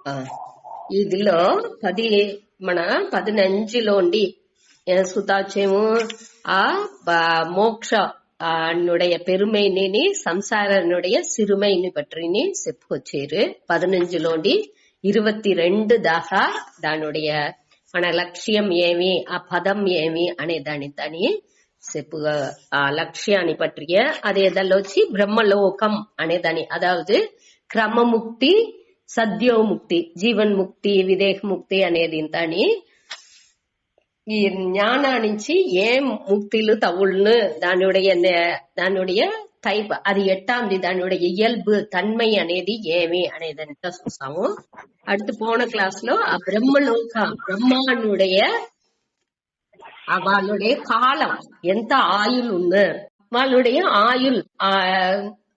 ఆ, ఇదిలో మన 15లోండి సుతాచ్యము ఆ మోక్ష என்னுடைய பெருமைని సంసారனுடைய సిరుమైని பற்றிని చెప్పుకొచ్చారు. 15లోండి 22 దాకా దానుடைய మన లక్ష్యం ఏమి, ఆ పదం ఏమి అనే దాని చెప్పుగా ఆ లక్ష్యాన్ని పట్టియ అదే దానిలో వచ్చి బ్రహ్మలోకం అనే దాని, అదావదు క్రమముక్తి, సద్యోముక్తి, జీవన్ ముక్తి, విదేహ ముక్తి అనేది ఇంతని ఈ ஞானா నుంచి ఏం ముక్తిలు తవుள்னு దానుடைய டைப் అది ఎట్టాంది, దానుடைய ఇయల్బు తన్மை అనేది ఏమి అనేదంతా చూసాము. அடுத்து போன క్లాస్లో ఆ బ్రహ్మనుடைய వాళ్ళుடைய కాలం ఎంత ఆయుల్ ఉంది, వాళ్ళుடைய ఆయుల్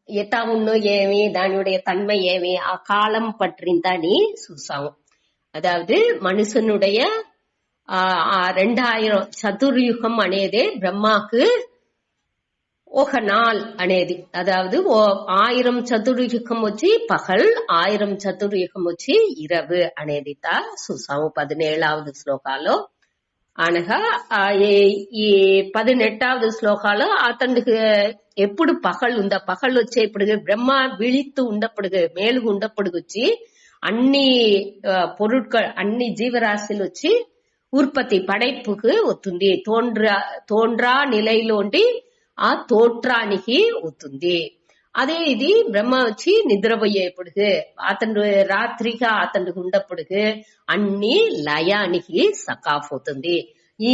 ఎట్టా ఉన్నో ఏమి, దానియుடைய తన్மை ఏమి, ఆ కాలం పట్టిందని చూసాము. అదావదు మనుషనుடைய 2000 చతుర్యుగం అనేది బ్రహ్మాకు ఒక నాள் అనేది, అదావదు 1000 చతుర్యుగం వచ్చి పగల్, 1000 చతుర్యుగం వచ్చి ఇరవు అనేది చూసాము 17వ శ్లోకాలో. అనగా ఈ 18వ శ్లోకాలో అతనికి ఎప్పుడు పగల్ ఉందా, పగల్ వచ్చేప్పుడు బ్రహ్మ విழித்து ఉండప్పుడు మేలుగు ఉండప్పుడు వచ్చి అన్ని పొరుట్கள் అన్ని జీవరాశులు వచ్చి ఉత్పత్తి పடைப்புకు వస్తుంది, తోండ్రా నిలైలోండి ఆ తోట్రానికి వస్తుంది. అదే ఇది బ్రహ్మ వచ్చి నిద్రపోయేప్పుడు అతను రాత్రిగా అతనికి ఉండప్పుడు అన్ని లయానికి సకాఫవుతుంది. ఈ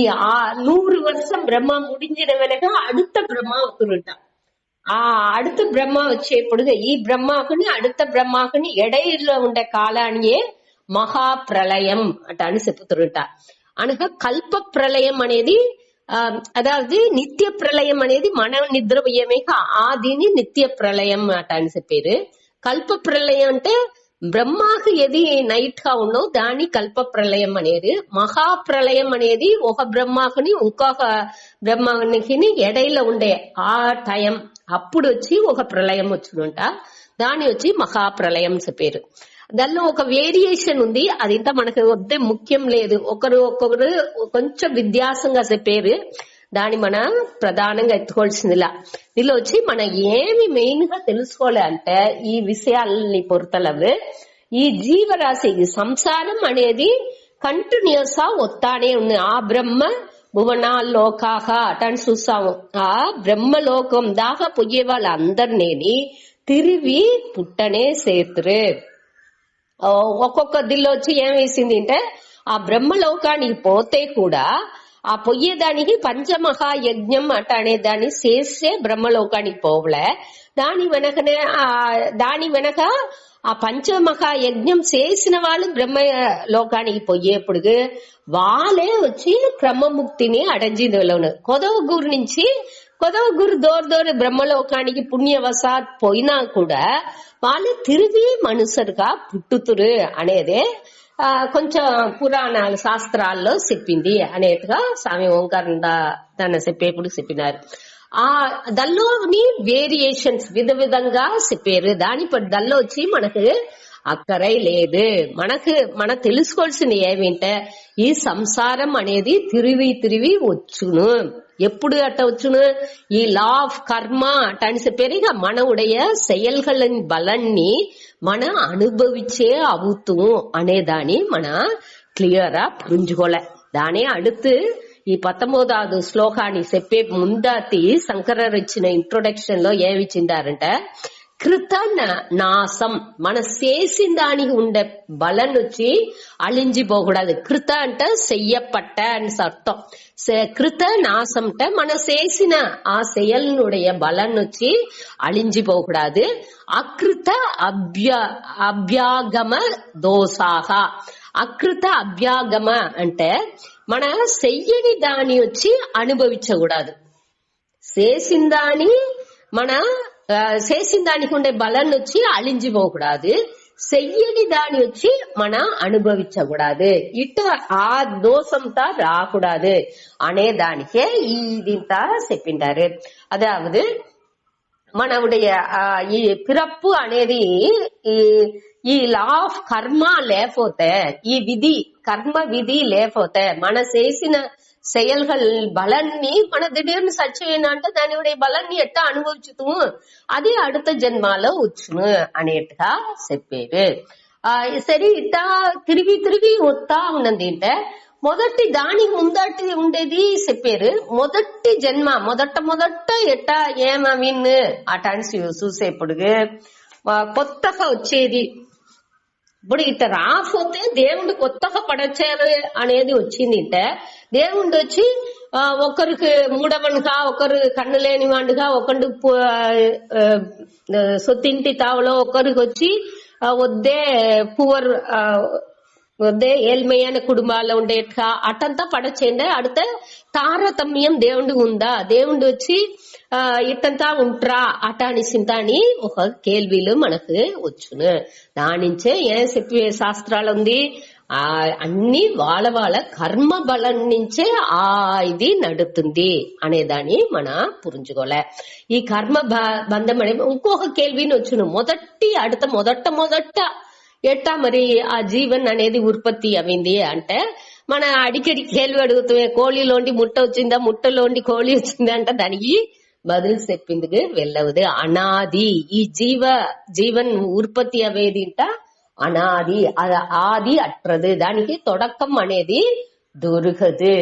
100 வருஷம் బ్రహ్మ ముడించిన వెనక அடுத்த బ్రహ్మ అవుతుంట. ఆ அடுத்த బ్రహ్మ వచ్చేప్పుడు ఈ బ్రహ్మకుని அடுத்த బ్రహ్మకుని ఎడైలో ఉండే కాలానియే మహాప్రళయం అని చెప్పుతుంట. అనగా కల్ప ప్రళయం అనేది అదావదు నిత్య ప్రళయం అనేది మన నిద్రపోయేమేక ఆదిని నిత్య ప్రళయం అని చెప్పారు. కల్ప ప్రళయం అంటే బ్రహ్మకు ఏది నైట్ గా ఉన్నో దాని కల్ప ప్రళయం అనేది. మహాప్రళయం అనేది ఒక బ్రహ్మకుని ఇంకొక బ్రహ్మానికి ఎడైలో ఉండే ఆ టైం అప్పుడు వచ్చి ఒక ప్రళయం వచ్చిందంట, దాని వచ్చి మహాప్రళయం చెప్పారు. దానిలో ఒక వేరియేషన్ ఉంది, అది ఇంత మనకు వద్దే ముఖ్యం లేదు, ఒక్కొక్కరు కొంచెం వ్యత్యాసంగా చెప్పారు, దాన్ని మనం ప్రధానంగా ఎత్తుకోవాల్సిందిలా. దీనిలో వచ్చి మనం ఏమి మెయిన్ గా తెలుసుకోవాలి అంటే ఈ విషయాలని పొరుతలవు ఈ జీవరాశి సంసారం అనేది కంటిన్యూస్ గా వస్తానే ఉంది. ఆ బ్రహ్మ భువనాల్లోకాహ అటని చూస్తాము. ఆ బ్రహ్మలోకం దాకా పోయే వాళ్ళందరినీ తిరిగి పుట్టనే సేతురు. ఒక్కొక్క దిల్లో వచ్చి ఏం వేసింది అంటే ఆ బ్రహ్మలోకానికి పోతే కూడా ఆ పొయ్యేదానికి పంచమహాయజ్ఞం అట అనే దాన్ని చేసే బ్రహ్మలోకానికి పోవలే. దాని వెనక ఆ పంచమహాయజ్ఞం చేసిన వాళ్ళు బ్రహ్మలోకానికి పోయేప్పుడు వాళ్ళే వచ్చి క్రమముక్తిని అడంజిలోను. కొదవగూరు దోరు బ్రహ్మలోకానికి పుణ్యవశాత్ పోయినా కూడా వాళ్ళు తిరిగి మనుషులుగా పుట్టుతురు అనేదే కొంచెం పురాణాలు శాస్త్రాల్లో చెప్పింది అనేదిగా స్వామి ఓంకారం దాన్ని చెప్పేప్పుడు చెప్పినారు. ఆ దానిలోని వేరియేషన్స్ విధంగా చెప్పారు. దానిలో వచ్చి మనకు అక్కరై లేదు. మన తెలుసుకోవాల్సింది ఏమింటే ఈ సంసారం అనేది తిరిగి వచ్చును. ఎప్పుడు అట్ట వచ్చును, ఈ లా ఆఫ్ కర్మ అట్ట అని చెప్పారు. ఇక మన ఉடைய செயல்களின் బలాన్ని మనం అనుభవించే అవుతాము అనేదాన్ని మన క్లియరా పుంజుకోలే. దాని அடுத்து ఈ 19వ శ్లోకాన్ని చెప్పే ముందాతి శంకరర్ ఇచ్చిన ఇంట్రొడక్షన్ లో ఏమిచ్చిందారంటే కృత నాశం, మన చేసిన దానికి ఉండే బలం వచ్చి అழிஞ்சிపోకూడదు. కృత అంటే చెయ్యపట్ట అని అర్థం. కృత నాశం అంటే మన చేసిన ఆ செயல்னுடைய బలం వచ్చి అழிஞ்சிపోకూడదు. అకృత అభ్యాగమ దోషాహ. అకృత అభ్యాగమ అంటే మన చెయ్యని దాని వచ్చి అనుభవించకూడదు. చేసిన దానికి ఉండే బలం వచ్చి అழிஞ்சிపోకూడదు. చెయ్యని దాని వచ్చి మనం అనుభవించకూడదు. ఇటు ఆ దోషంతా రాకూడదు అనే దానికే ఇదింతా చెప్పిండారు. అదావదు మనవుடைய ఈ పిరప్పు అనేది ఈ లా ఆఫ్ కర్మ లేకపోతే, ఈ విధి కర్మ విధి లేకపోతే మన చేసిన செயல்கள் பலன்னு మన திடீர்னு சச்சையனா అంటే దాని బలాన్ని ఎట్టా అనుభవించుతాము, అది அடுத்த జన్మాలో వచ్చును అనేట్టుగా చెప్పారు. సరే ఇట్టా తిరిగి తిరిగి వస్తా ఉన్నది అంటే మొదటి దానికి ముందటి ఉండేది చెప్పారు. మొదటి జన్మ మొదట ఎట్టా ఏమవిన్ అటాన్ని చూసేప్పుడు కొత్తగా వచ్చేది. ఇప్పుడు ఇట్ట రాకపోతే దేవుడు కొత్తగా పడచారు అనేది వచ్చింది. అంటే దేవుడు వచ్చి ఒకరికి మూడవనుగా, ఒకరు కన్ను లేని వాడుగా, ఒకరు సొత్తింటి తావులో, ఒకరికి వచ్చి వద్దే పువర్ వద్దే ఏழ்மையான కుటుంబాల్లో ఉండేట్టుగా అటంతా పడచేయండి. அடுத்த తారతమ్యం దేవుడు ఉందా, దేవుడు వచ్చి ఇట్టంతా ఉంట్రా అటానిసింతాని ఒక కేள்విలు మనకు వచ్చును. దానించే ఏం చెప్పే శాస్త్రాలు ఉంది, అన్ని వాళ్ళ కర్మ బలం నుంచే ఇది నడుతుంది అనేదాన్ని మన పురించుకోలే. ఈ కర్మ బంధం అనే ఇంకొక కేள்విని వచ్చును. మొదట ఎట్టా మరి ఆ జీవన్ అనేది ఉత్పత్తి అయింది అంటే మన అడికడి కేள்వి అడుగుతామే, కోழிలోండి ముట్ట వచ్చిందా, ముట్టలోండి కోಳಿ వచ్చిందా అంటే దానికి బదులు చెప్పింది వెళ్ళవదు. అనాది ఈ జీవన్ ఉత్పత్తి అవేది ఇంట అనాది, ఆది అట్రదు, దానికి తొడకం అనేది దొరకదు.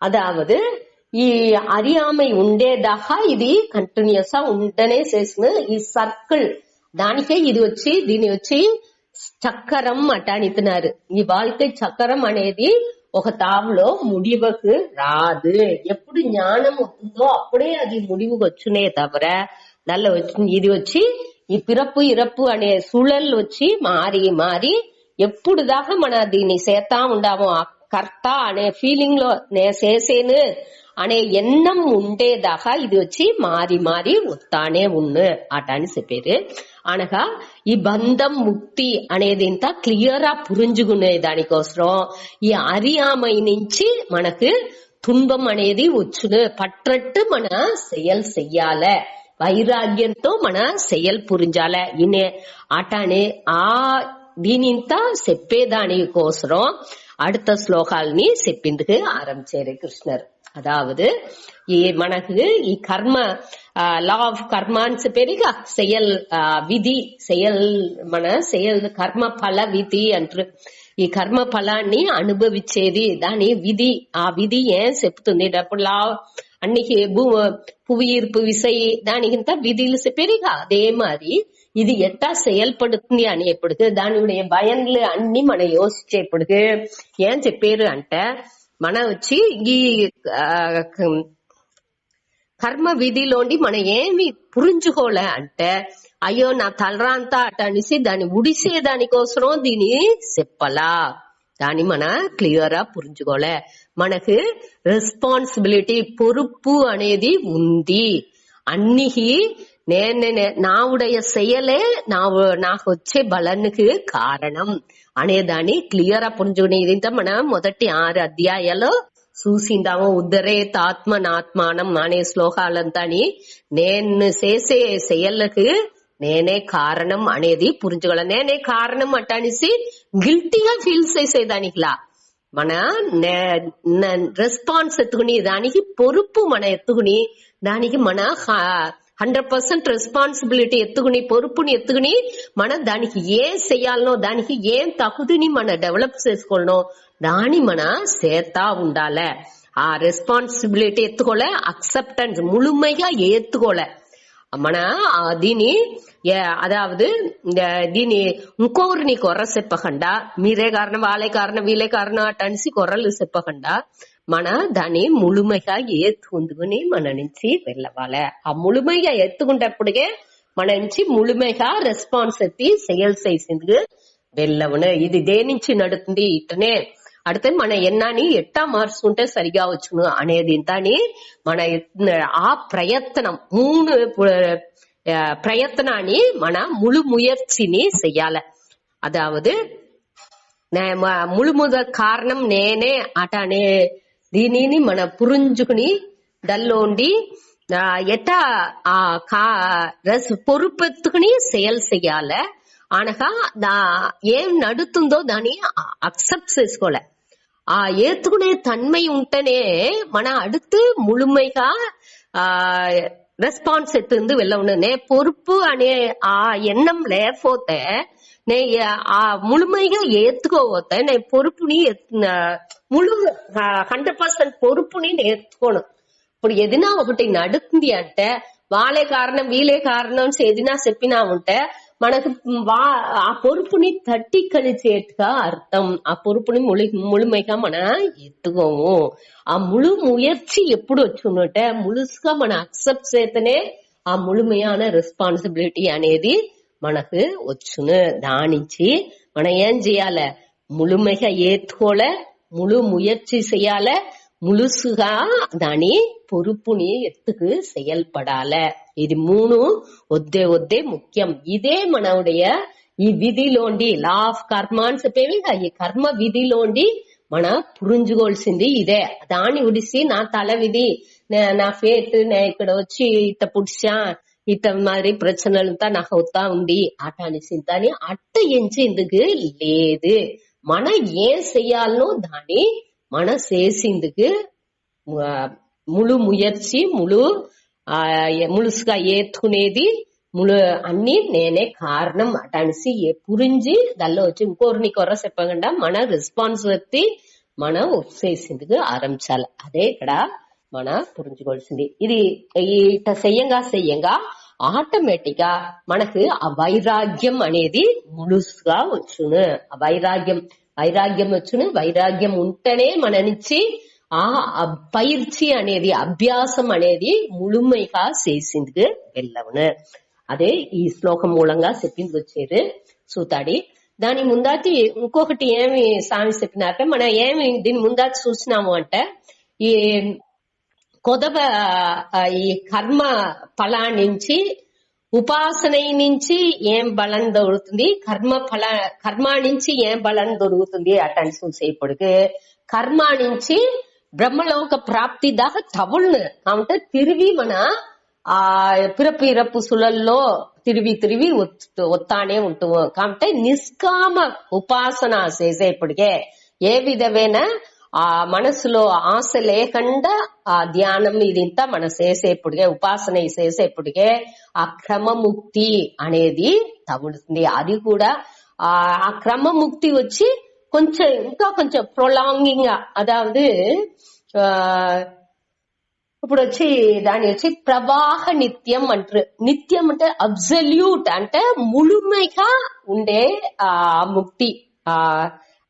అదావదు ఈ அறியாமை ఉండేదాకా ఇది కంటిన్యూస్ ఉండనే చేసిన ఈ సర్కిల్, దానికే ఇది వచ్చి దీని వచ్చి చక్రం అటానితున్నారు. ఈ வாழ்க்கை చక్రం అనేది ఒక తావులో முடிவுக்கு రాదు. ఎప్పుడు జ్ఞానం వస్తుందో అప్పుడే అది முடிவுக்கு వచ్చునే తవర నల్ల ఇది వచ్చి ఈ పిరప్పు ఇరప్పు అనే సూழల్ వచ్చి మారి ఎప్పుడు దాకా మన దీన్ని చేస్తా ఉండామో, ఆ కర్త అనే ఫీలింగ్ లో నేను చేసేను అనే ఎన్నం ఉండేదాకా ఇది వచ్చి మారి వస్తానే ఉన్ను అటాని చెప్పారు. అనగా ఈ బంధం ముక్తి అనేది ఇంత క్లియరా పురించుకునే దానికోసం ఈ அறியாமை నుంచి మనకు తుன்பం అనేది వచ్చును. పట్టట్టు మన செயல் చెయ్యాల, వైరాగ్యంతో మన செயல் పురించాల. ఇనే అటానే దీనింత చెప్పేదాని కోసం அடுத்த శ్లోకాల్ని చెప్పిందుకు ఆరంభించారు కృష్ణర్. அதாவது మనకు ఈ కర్మ లా ఆఫ్ కర్మాన్స్ పేరుగా செயல் విధి, செயல் మన செயல் కర్మ ఫల విధి అంటారు. ఈ కర్మ ఫలాన్ని అనుభవించేది దాని విధి. ఆ విధి ఏం చెప్తుంది అప్పుడు లా అన్నికి புவியீர்ப்பு விசை దానికింత విధులు చెప్పారుగా. అదే మరి ఇది ఎట్టా செயல்படுతుంది అనేప్పటికి దాని భయంలు అన్ని మనం యోచించేప్పటికి ఏం చెప్పారు అంటే మన వచ్చి ఈ కర్మ విధిలోండి మనం ఏమి పురించుకోలే అంటే అయ్యో నా తలరాంతా అట అనేసి దాన్ని ఉడిసే దానికోసం దీన్ని చెప్పలా, దాన్ని మన క్లియర్ గా పురించుకోలే. మనకు రెస్పాన్సిబిలిటీ పొరుపు అనేది ఉంది. అన్నికి నావుடைய செயலே నాకు వచ్చే బలానికి కారణం అనేదాన్ని క్లియర్ గా పుంజుకునే. ఇదంతా మనం మొదటి 6 అధ్యాయాలు చూసిందాము. ఉద్ధరేతాత్మనాత్మానం అనే శ్లోకాలంతా నేను చేసే செயலுக்கு నేనే కారణం అనేది పురించుకోవాలి. నేనే కారణం అట్టనేసి గిల్టీగా ఫీల్ చేసేదానికిలా మన రెస్పాన్స్ ఎత్తుకుని దానికి పొరుపు మన ఎత్తుకుని దానికి మన 100% రెస్పాన్సిబిలిటీ ఎత్తుకుని పొరుపుని ఎత్తుకుని మనం దానికి ఏం చెయ్యాలనో దానికి ఏం తగుదిని మన డెవలప్ చేసుకోవాలనో దాని మన చేతా ఉండాలి. ఆ రెస్పాన్సిబిలిటీ ఎత్తుకోలే, అక్సెప్టెన్స్ ముழுமைగా ఏత్తుకోలే మన దీని. అదావదు దీని ఇంకొకరిని కొర్ర చెప్పకుండా మీరే కారణం వాళ్ళే కారణం వీళ్ళే కారణం అటనిసి కొర్రలు చెప్పకుండా మన దాన్ని ముழுமைగా ఏత్తుకుందుకుని మన నుంచి వెళ్ళవాలి. ఆ ముழுமைగా ఎత్తుకుంటప్పుడే మన నుంచి ముழுமைగా రెస్పాన్స్ ఎత్తి செயல் చేసింది వెళ్ళవును. ఇది దేనించి నడుతుంది ఇట్టనే అడితే మన ఎన్నాని ఎట్టా మార్చుకుంటే సరిగా వచ్చును అనేది ఇంతని మన ఆ ప్రయత్నం 3 ప్రయత్నాన్ని మన ముழு முயற்சிని చెయ్యాలి. అదావదు ముழு முதல் కారణం నేనే అట అనే దీనిని మన పురించుకుని దల్లోండి ఎట్టా పొరుపెత్తుకుని సేల్ చెయ్యాలి అనగా ఏం నడుతుందో దాన్ని అక్సెప్ట్ చేసుకోలే. ఆ ఏతుకునే తన్మై ఉంటేనే మన அடுத்து முழுமைగా రెస్పాన్స్ ఎత్తుంది వెళ్ళవును. నే పొరుపు అనే ఆ ఎన్నం లేకపోతే నే ఆ ముழுமைగా ఏత్తుకోపోతే నే పొరుపుని ముళ్ళు 100% పొరుపుని నేర్చుకోను. ఇప్పుడు ఏదైనా ఒకటి నడుతుంది అంటే వాళ్ళే కారణం వీళ్ళే కారణం ఏదైనా చెప్పినా ఉంటే మనకు ఆ పొరుపుని తట్టి కలిచేట్టుగా అర్థం. ఆ పొరుపుని ముழுமைగా మన ఎత్తుకోము. ఆ ముழு ముయற்சி ఎప్పుడు వచ్చుంటే ముழுసుగా మన అక్సెప్ట్ చేతనే ఆ ముழுமையான రెస్పాన్సిబిలిటీ అనేది మనకు వచ్చును. దానించి మనం ఏం చేయాలి, ముழுமைగా ఏత్తుకోలే, ముழு ముయற்சி చెయ్యాలి, ముழுసుగా దాని పొరుపుని ఎత్తుకు செயல்பడాలి. ఇది మూడు వద్దే ముఖ్యం. ఇదే మనవుடைய ఈ విధిలోండి లా ఆఫ్ కర్మ అని చెప్పేవిగా ఈ కర్మ విధిలోండి మన పురించుకోవాల్సింది ఇదే. దాన్ని ఉడిసి నా తల విధి నా ఫేట్ నే ఇక్కడ వచ్చి ఇట్ట పుడిసా ఇట్ట మరి ప్రచనలంతా నాకు అవుతా ఉంది అట అనిసిందని అట్ట ఎంచేందుకు లేదు. మన ఏం చెయ్యాలనో దాన్ని మన చేసిందుకు ముழு ముయற்சி ముழுసుగా ఏత్తుకునేది అన్ని నేనే కారణం అట అనేసి పురించి దానిలో వచ్చి ఇంకోరిని కొర్ర చెప్పకుండా మన రెస్పాన్సిబిలిటీ మనం చేసిందుకు ఆరంభించాలి. అదే ఇక్కడ మన పురించుకోవాల్సింది. ఇది ఇట చెయ్యంగా ఆటోమేటిక్ గా మనకు ఆ వైరాగ్యం అనేది ముழுసుగా వచ్చును. ఆ వైరాగ్యం వచ్చును. వైరాగ్యం ఉంటేనే మన నుంచి ఆ పயிற்சி అనేది అభ్యాసం అనేది ముழுமைగా చేసిందుకు వెళ్ళవును. అదే ఈ శ్లోకం మూలంగా చెప్పింది వచ్చేది సూతాడి. దాని ముందాటి ఇంకొకటి ఏమి స్వామి చెప్పినారంటే మనం ఏమి దీని ముందాటి చూసినాము అంటే ఈ కొదవ ఈ కర్మ ఫలా నుంచి ఉపాసన నుంచి ఏం బలం దొరుకుతుంది, కర్మ నుంచి ఏం బలం దొరుకుతుంది అటని చూసేపటికి కర్మ నుంచి బ్రహ్మలోక ప్రాప్తి దాకా తవుళ్ళు కాబట్టి తిరిగి మన ఆ పిరపు సులల్లో తిరిగి వస్తానే ఉంటాము. కాబట్టి నిష్కామ ఉపాసన చేసేపటికే ఏ విధమైన ఆ మనసులో ఆశ లేకుండా ఆ ధ్యానం ఇదింతా మనం చేసేపటికే ఉపాసన చేసేపటికే ఆ క్రమముక్తి అనేది తగులుతుంది. అది కూడా ఆ క్రమముక్తి వచ్చి ఇంకా కొంచెం ప్రొలాంగింగ్ గా అదావదు ఇప్పుడు వచ్చి దాని వచ్చి ప్రవాహ నిత్యం అంటారు. నిత్యం అంటే అబ్సల్యూట్ అంటే ముழுமைగా ఉండే ఆ ముక్తి.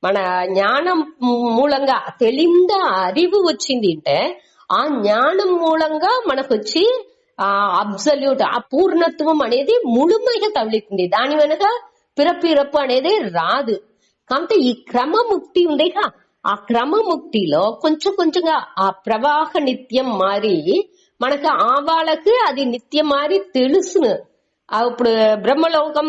మన జ్ఞానం మూలంగా తెలింద அறிவு వచ్చింది అంటే ఆ జ్ఞానం మూలంగా మనకు వచ్చి ఆ అబ్సల్యూట్ ఆ పూర్ణత్వం అనేది ముழுமைగా తగులుతుంది. దాని వెనక పిరపు అనేది రాదు. కాబట్టి ఈ క్రమముక్తి ఉండేగా ఆ క్రమముక్తిలో కొంచెంగా ఆ ప్రవాహ నిత్యం మారి మనకు ఆ వాళ్ళకి అది నిత్యం మారి తెలుసును. ఇప్పుడు బ్రహ్మలోకం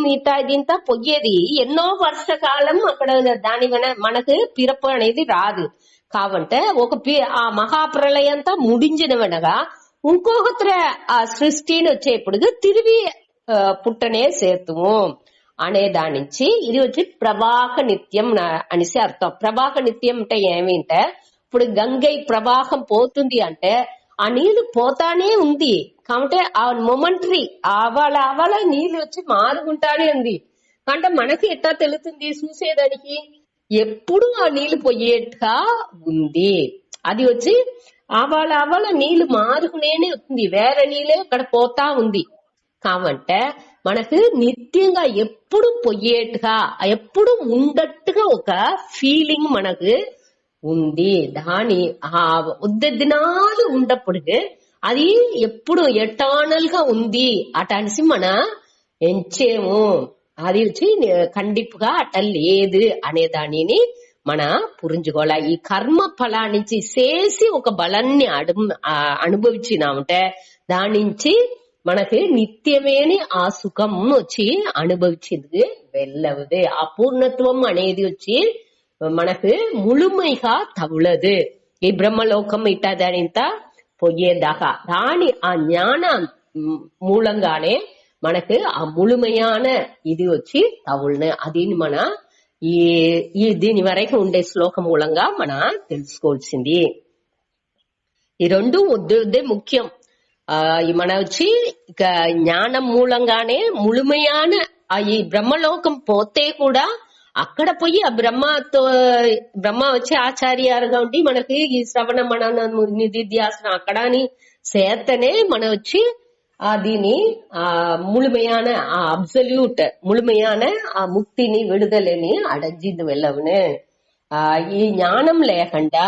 ఇంత పొయ్యేది ఎన్నో వర్షకాలం అక్కడ దాని మనకు పిరపు అనేది రాదు. కాబట్టి ఆ మహాప్రలయంతా ముడించిన వెనగా ఇంకొకతర ఆ సృష్టిని వచ్చేప్పుడు తిరిగి పుట్టనే సేతుము అనే దాని నుంచి ఇది వచ్చి ప్రవాహ నిత్యం అనేసి అర్థం. ప్రవాహ నిత్యం అంటే ఏమింటే ఇప్పుడు గంగై ప్రవాహం పోతుంది అంటే ఆ నీళ్లు పోతానే ఉంది. కాబట్టి ఆ మొమెంటరీ ఆవాల నీళ్లు వచ్చి మారుకుంటానే ఉంది. అంటే మనకి ఎట్లా తెలుస్తుంది చూసేదానికి ఎప్పుడు ఆ నీళ్లు పోయేట్టుగా ఉంది. అది వచ్చి ఆవాల నీళ్లు మారుకునేనే వస్తుంది, వేరే నీళ్ళే అక్కడ పోతా ఉంది. కాబట్టి మనకు నిత్యంగా ఎప్పుడు పొయ్యేట్టుగా ఎప్పుడు ఉండట్టుగా ఒక ఫీలింగ్ మనకు ఉంది. దాని ఉద్దదినాలు ఉండప్పుడు అది ఎప్పుడు ఎటర్నల్ గా ఉంది అటనిసి మన ఎంచేము. అది వచ్చి ఖండిపుగా అట లేదు అనే దానిని మన పురించుకోవాలి. ఈ కర్మ ఫలా నుంచి చేసి ఒక బలాన్ని అనుభవించినామంటే దాని నుంచి మనకి నిత్యమేని ఆ సుఖం వచ్చి అనుభవించింది వెళ్ళవదు. ఆ పూర్ణత్వం అనేది వచ్చి మనకు ముழுமைగా తగులదు. ఈ బ్రహ్మలోకం ఇట్టాదంతా పోయేదాకా దాని ఆ జ్ఞాన మూలంగానే మనకు ఆ ముழுமையான ఇది వచ్చి తవుల్ని అది మన ఈ దీని వరకు ఉండే శ్లోకం మూలంగా మన తెలుసుకోవాల్సింది. ఈ రెండు ఉద్దే ముఖ్యం. మన వచ్చి ఇక జ్ఞానం మూలంగానే ముழுமையான ఈ బ్రహ్మలోకం పోతే కూడా అక్కడ పోయి ఆ బ్రహ్మ వచ్చి ఆచార్యారుగా ఉండి మనకి ఈ శ్రవణ మనన నిధిధ్యాసనం అక్కడ చేతనే మన వచ్చి దీని முழுமையான அப்சல்யூட் முழுமையான ముక్తిని విడుదలని అడంజింది వెళ్ళవును. ఈ జ్ఞానం లేకుండా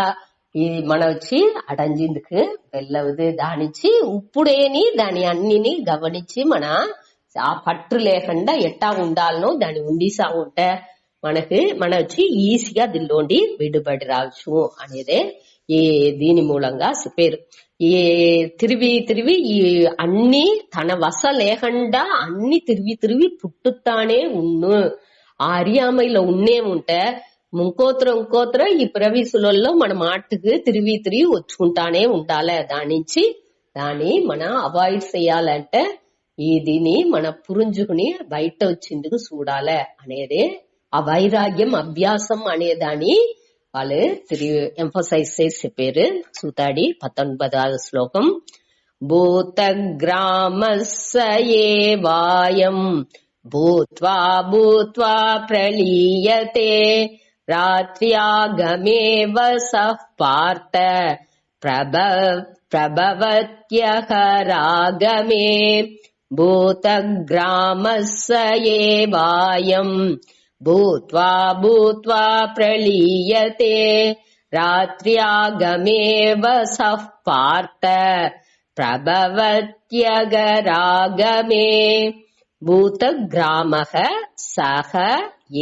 ఈ మన వచ్చి అడంజిందుకు వెళ్ళవదు. దానిచ్చి ఇప్పుడేని దాని అన్నిని గమనించి మన ఆ పట్టు లేకుండా ఎట్టా ఉండాలనో దాన్ని ఉండిసా ఉంటే మన వచ్చి ఈజీగా దీనిలోండి విడుబడి రావచ్చు అనేదే ఈ దీని మూలంగా చెప్పారు. ఈ తిరిగి ఈ అన్ని తన వస లేకుండా అన్ని తిరిగి పుట్టుతానే ఉన్ను. ఆ అరియామైలో ఉన్నేముంటే ఇంకోతర ఈ ప్రవీసులలో మన మాటకు తిరిగి వచ్చుకుంటానే ఉండాలి. దాన్ని మన అవాయిడ్ చేయాలంటే ఈ దీన్ని మన పురుంజుకుని బయట వచ్చిందుకు చూడాలి అనేది ఆ వైరాగ్యం అభ్యాసం అనేదాన్ని వాళ్ళు ఎంఫసైజ్ చేసి చెప్పారు. సూతాడి 19వ శ్లోకం. భూతగ్రామస్యేవాయం భూత్వా ప్రలీయతే రాత్ర్యాగమేవ సః పార్థ ప్రభవత్యః రాగమే. భూతగ్రామస్యేవాయం భూత్వా ప్రలీయతే రాత్ర్యాగమేవ సః పార్థ ప్రభవత్యః రాగమే. భూతగ్రామః సః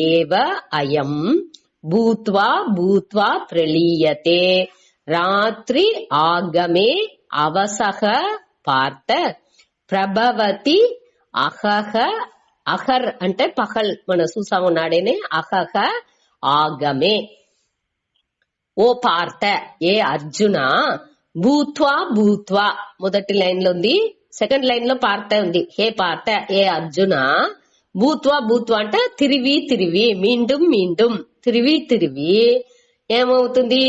ఏవ అయం భూత్వా ప్రలీయతే రాత్రి ఆగమే అవసః పార్థ ప్రభవతి అహర్ అంటే పహల్ మన చూసా ఉన్నాడేనే అహహ ఆగమే. ఓ పార్థ ఏ అర్జున భూత్వా మొదటి లైన్ లో ఉంది, సెకండ్ లైన్ లో పార్థ ఉంది. హే పార్థ ఏ అర్జున భూత్వా అంటే తిరివి మీండుం తిరివి ఏమవుతుంది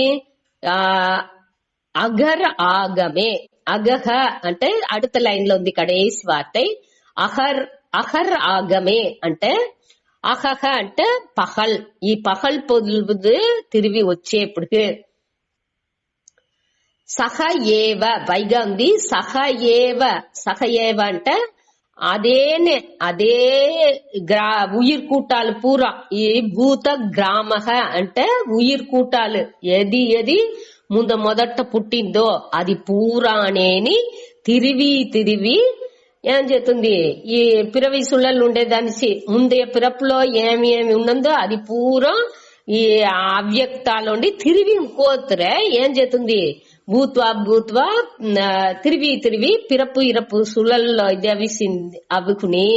అగర్ ఆగమే. అగహ అంటే அடுத்த లైన్ లో ఉంది కడేసి వార్తై. అహర్ ఆగమే అంటే అహహ అంటే పహల్. ఈ పహల్ పొద్దు తిరిగి వచ్చేప్పటికి సహ ఏవ వైగా ఉంది. సహ ఏవ అంటే అదే ఉయిర్ కూటాలు పూరా. ఈ భూత గ్రామహ అంటే ఉయిర్ కూటాలు ఏది మొదట పుట్టిందో అది పూరా అనేని తిరివి ఏం చేస్తుంది ఈ పిరవి సుళ్ళలు ఉండేదాన్ని ముందే పిరపులో ఏమి ఉన్నదో అది పూరా ఈ అవ్యక్తాలుండి తిరిగి ఇంకోతరే ఏం చేస్తుంది భూత్వా తిరిగి పిరపు ఇరపు సుళ్ళల్లో ఇది అవ్వుకుని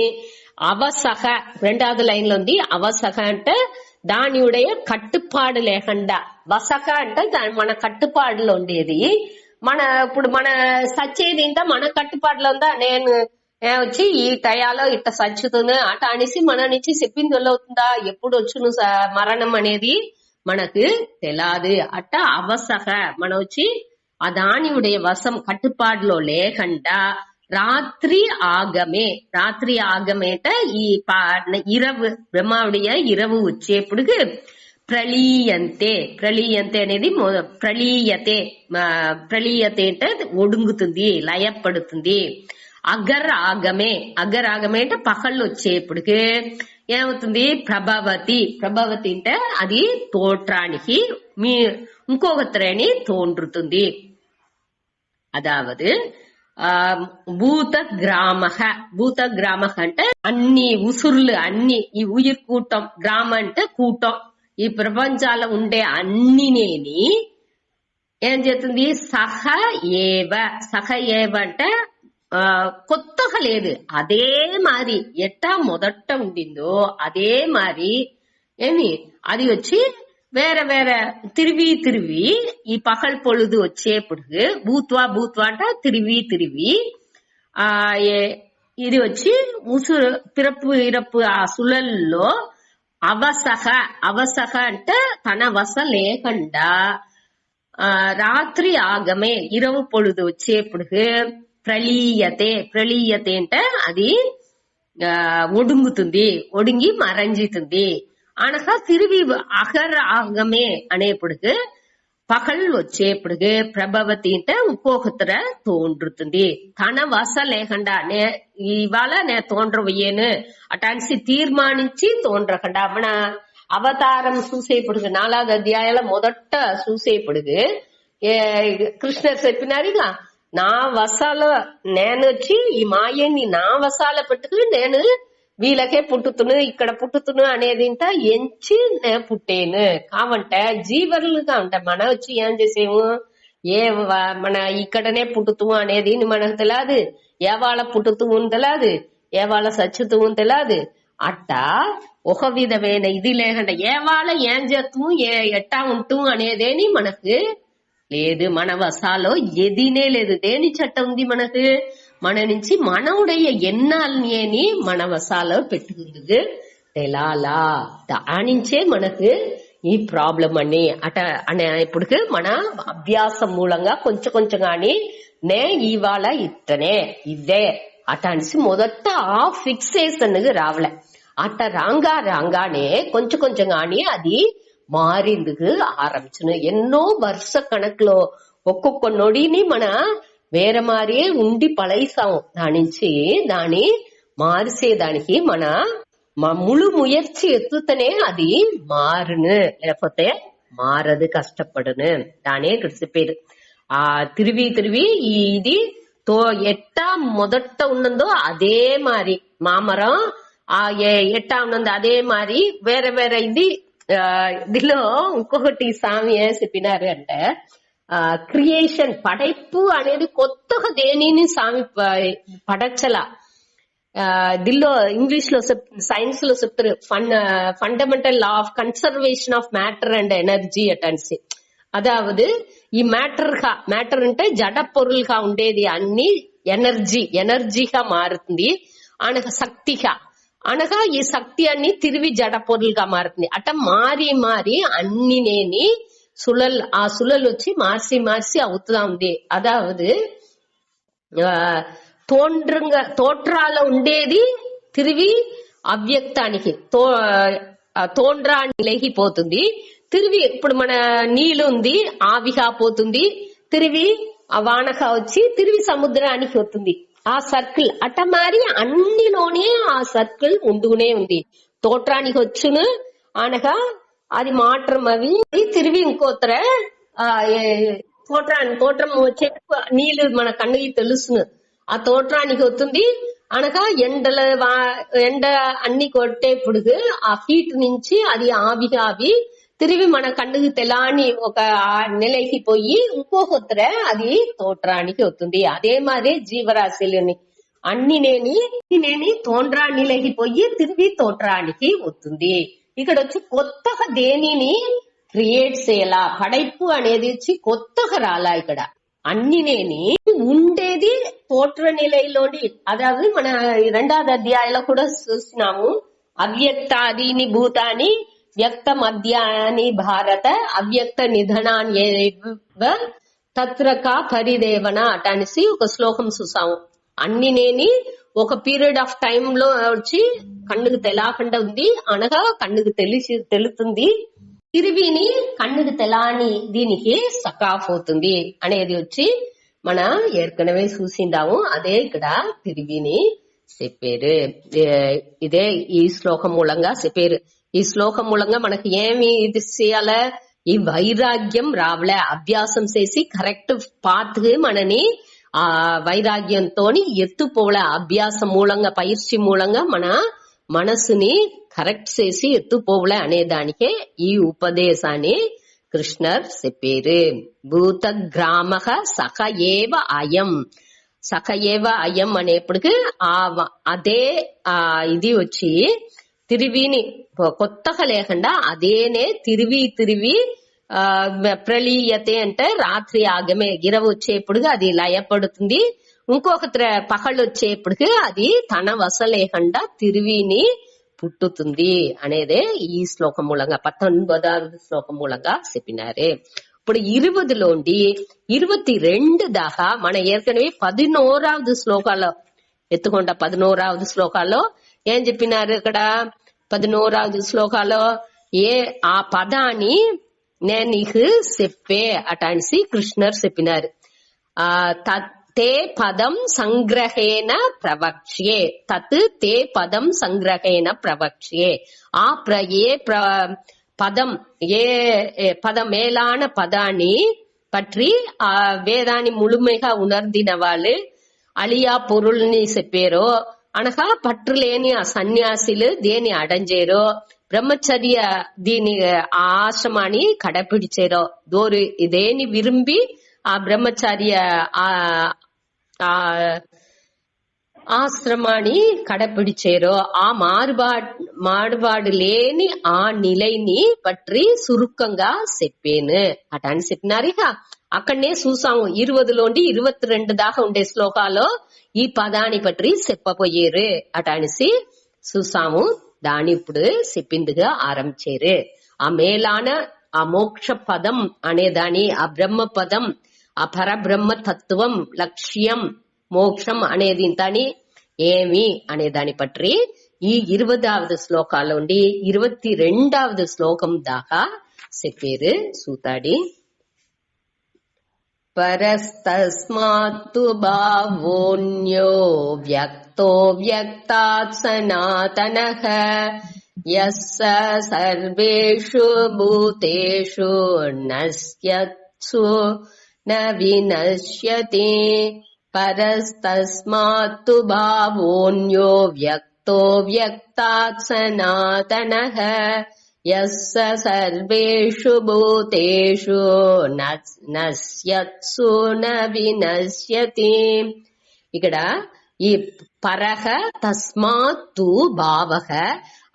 అవసహ రెండవది లైన్ లో ఉంది. అవసహ అంటే దాని ఉடைய కట్టుపాడు లేకుండా, వసక అంటే మన కట్టుపాడులో ఉండేది. ఇప్పుడు మన సచ్చేది ఇంత మన కట్టుపాటులో ఉందా, నేను వచ్చి ఈ టయాలో ఇట్ట సచ్చుతుంది అట అనేసి మన నుంచి చెప్పింది వెళ్ళవుతుందా, ఎప్పుడు వచ్చును మరణం అనేది మనకు తెలాదు. అట్ట అవసహ మన వచ్చి ఆ దాని ఉடைய వసం కట్టుపాడులో లేకుండా రాత్రి ఆగమే అంటే ఈ ఇరవు బ్రహ్మావుడియ ఇరవు వచ్చేప్పుడు ప్రళీయంతే అనేది ప్రళీయతే అంటే ఒడుంగుతుంది, లయపడుతుంది. అగర్ ఆగమే అంటే పకళ్ళు వచ్చేప్పటికి ఏమవుతుంది ప్రభవతి అంటే అది తోట్రానికి ఇంకొకతరని తోండ్రుతుంది. అదావదు భూత గ్రామ అంటే అన్ని ఉసుర్లు అన్ని ఈ ఉయిర్ కూటం, గ్రామ అంటే కూటం, ఈ ప్రపంచాల ఉండే అన్నినేని ఏం చేస్తుంది సహ ఏవ అంటే కొత్తగా లేదు, అదే మారి ఎట్టా మొదట ఉండిందో అదే మారి ఏమి అది వచ్చి వేరే వేరే తిరివి ఈ పగల్ పొழுது వచ్చేప్పుడు భూత్వా అంటే తిరివి ఇది వచ్చి ముసురు పిరప్పు ఇరప్పు ఆ సులల్లో అవసహ అంటే తన వస లేకుండా రాత్రి ఆగమే ఇరవు పొழுது వచ్చేప్పుడు ప్రళీయతే అంటే అది ఒడుంగి మరంజితుంది అనగా తిరిగి అహర్ ఆగమే అనేప్పుడు పగల్ వచ్చేప్పుడు ప్రభావతి అంటే ఇంకొకతర తోండ్రుతుంది తన వస లేకుండా ఇవాళ నే తోండ్రవయ్యేను అటాన్సి తీర్మానించి తోండ్రకుండా మన అవతారం చూసేప్పుడు 4వ అధ్యాయంలో మొదట చూసేప్పుడు కృష్ణర్ చెప్పినారుగా నా వసాలో నేను వచ్చి ఈ మాయని నా వసాల పెట్టుకుని నేను వీళ్ళకే పుట్టుతును ఇక్కడ పుట్టుతును అనేది ఎంచి నేను పుట్టేను కావంటే జీవరులుగా ఉంటాయి మన వచ్చి ఏం చేసేము మన ఇక్కడనే పుట్టుతూ అనేది మనకు తెలియదు ఏవాళ్ళ పుట్టుతూ తెలియదు ఏవాళ్ళ సచ్చుతూ తెలియదు అట్టా ఒక విధమైన ఇది లేకుండా ఏవాళ్ళ ఏం చేస్తాము ఎట్టా ఉంటాం అనేదేని మనకు లేదు మన వసాలో ఎదినే లేదు దేని చట్టం ఉంది మనకు మన నుంచి మనవుడయ్య ఎన్నాల్ని అని మన వసాలో పెట్టుకుంది తెలాలా దానించే మనకు ఈ ప్రాబ్లం అని ఇప్పుడు మన అభ్యాసం మూలంగా కొంచెం గాని నే ఇవాళ ఇట్టనే ఇదే అటనిసి మొదట ఆ ఫిక్సేషన్ రావలే అట్ట రాగానే కొంచెం గాని అది మారిందుకు ఆరంభించను ఎన్నో వర్ష కణకులో ఒక్కొక్క నొడిని మన వేరే మారే ఉండి పళైసాము దానించి దాని మార్చేదానికి మన ముళ్ళు ముయర్చి ఎత్తుతనే అది మారును లేకపోతే మారదు కష్టపడును దానే ఇక్కడ చెప్పేది ఆ తిరివి ఇది ఎట్టా మొదట ఉన్నదో అదే మారి మామరం ఆ ఎట్టా ఉన్నదో అదే మారి వేరే ఇది దీనిలో ఇంకొకటి స్వామి ఏం చెప్పినారు అంటే క్రియేషన్ పడైపు అనేది కొత్తగా దేనిని స్వామి పడచ్చల దీనిలో ఇంగ్లీష్ లో సైన్స్ లో చెప్తారు fundamental law of conservation of matter and energy అటన్సి అదావదు ఈ మ్యాటర్ అంటే జడ పొరులుగా ఉండేది అన్ని ఎనర్జీగా మారుతుంది అనగా శక్తిగా అనగా ఈ శక్తి అన్ని తిరిగి జడ పొరులుగా మారుతుంది అట్ట మారి అన్ని నేని ఆ సులలు వచ్చి మార్చి అవుతా ఉంది అదావదు తోట్రాలో ఉండేది తిరిగి అవ్యక్తానికి తోండ్రా నిలగిపోతుంది తిరిగి ఇప్పుడు మన నీళ్ళు ఉంది ఆవిగా పోతుంది తిరిగి ఆ వానక వచ్చి తిరిగి సముద్రానికి వస్తుంది ఆ సర్కిల్ అట్ట మారి అన్నిలోనే ఆ సర్కిల్ ఉండునే ఉంది తోట్రానికి వచ్చును అనగా అది మాత్రం అవి తిరిగి ఇంకోతర తోట్రం వచ్చే నీళ్ళు మన కన్నుకి తెలుసును ఆ తోట్రానికి వస్తుంది అనగా ఎండ అన్ని కొట్టేప్పుడు ఆ హీట్ నుంచి అది ఆవి తిరిగి మన కన్నుకి తెలాని ఒక నెలకి పోయి ఇంకొకతర అది తోట్రానికి వస్తుంది అదే మాది జీవరాశులని అన్ని నేని తోండ్రానిలకి పోయి తిరిగి తోట్రానికి వస్తుంది ఇక్కడ వచ్చి కొత్తగా దేనిని క్రియేట్ చేయాలా పడైపు అనేది వచ్చి కొత్తగా రాలా ఇక్కడ అన్ని నేని ఉండేది తోట్ర నిలయలోని అதாவது మన 2వ అధ్యాయంలో కూడా చూసినాము అవ్యక్తాదీని భూతాని వ్యక్త మధ్యాని భారత అవ్యక్త నిధనాన్ని తత్రక పరిదేవన అటనిసి ఒక శ్లోకం చూసాము అన్ని నేని ఒక పీరియడ్ ఆఫ్ టైమ్ లో వచ్చి కన్నుకు తెలాకుండా ఉంది అనగా కన్నుకు తెలుతుంది తిరివిని కన్నుకు తెలాని దీనికి సకాఫ్ అవుతుంది అనేది వచ్చి మన ఏర్కనవే చూసిందాము అదే ఇక్కడ తిరివిని చెప్పారు ఇదే ఈ శ్లోకం మూలంగా చెప్పారు ఈ శ్లోకం మూలంగా మనకి ఏమి ఇది చేయాల ఈ వైరాగ్యం రావలే అభ్యాసం చేసి కరెక్ట్ పాత్ మనని ఆ వైరాగ్యంతో ఎత్తుపోవలే అభ్యాసం మూలంగా పైర్చి మూలంగా మన మనసుని కరెక్ట్ చేసి ఎత్తుపోవలే అనే దానికే ఈ ఉపదేశాన్ని కృష్ణర్ చెప్పారు భూత గ్రామ సఖ ఏవ అయం అనేప్పటికి అదే ఇది వచ్చి తిరివిని కొత్తగా లేకుండా అదేనే తిరివి ప్రళీయతే అంటే రాత్రి ఆగమే గిరవ వచ్చేప్పుడుగా అది లయపడుతుంది. ఇంకొక పగళ్ళు వచ్చేప్పటికి అది తన వశ లేకుండా తిరివిని పుట్టుతుంది అనేదే ఈ శ్లోకం మూలంగా 19వ శ్లోకం మూలంగా చెప్పినారే. ఇప్పుడు 20లోండి 22 దాకా మన ఏర్కనవే 11వ శ్లోకాల్లో ఎత్తుకుంటా. 11వ శ్లోకాల్లో ఏం చెప్పినారు? ఇక్కడ 11వ శ్లోకాల్లో ఆ పదాన్ని నేను నీకు చెప్పే అటాన్సి కృష్ణర్ చెప్పినారు. తే పదం సంగ్రహేణ ప్రవక్ష్యే, తత్ తే పదం సంగ్రహేణ ప్రవక్ష్యే. பதம் மேலான பதானி பற்றி வேதானி முழுமைగా உணர்ந்திన వాళ్ళు అలియా పొరుల్ని చెప్పారో అనగా పట్టులేని ఆ సన్యాసులు దేని అడంజేరో బ్రహ్మచర్య దీని ఆశ్రమాన్ని కడపిడిచారో దోరు ఇదేని విరుంబి ఆ బ్రహ్మచర్య ఆశ్రమాన్ని కడపిడిచారో ఆ మారుబాడు లేని ఆ నిలైని పట్టి సురుక్కంగా చెప్పాను అట అని చెప్పినారు. ఇక అక్కడనే చూసాము 20లోండి 22 దాకా ఉండే శ్లోకాల్లో ఈ పదాన్ని పట్టి చెప్పపోయారు అట అనేసి చూసాము. దాని ఇప్పుడు చెప్పిందిగా ఆరంభించారు. ఆ మేలాన ఆ మోక్ష పదం అనేదాని ఆ బ్రహ్మ పదం ఆ పరబ్రహ్మ తత్వం లక్ష్యం మోక్షం అనేది ఇంతని ఏమి అనే దాని పట్టి ఈ 20వ శ్లోకాల్లోండి 22వ శ్లోకం దాకా చెప్పారు సూతాడి. పరస్తస్మాత్తు భావోన్యో వ్యక్తో వ్యక్తాత్ సనాతనః యస్స సర్వేషు భూతేషు నశ్యత్సు న వినశ్యతి. పరస్తస్మాత్తు భావోన్యో వ్యక్తో వ్యక్తాత్ సనాతనః యస్స సర్వేషు భూతేషు నశ్యత్సు న వినశ్యతి. ఇక్కడ ఈ పరః తస్మాత్తు భావః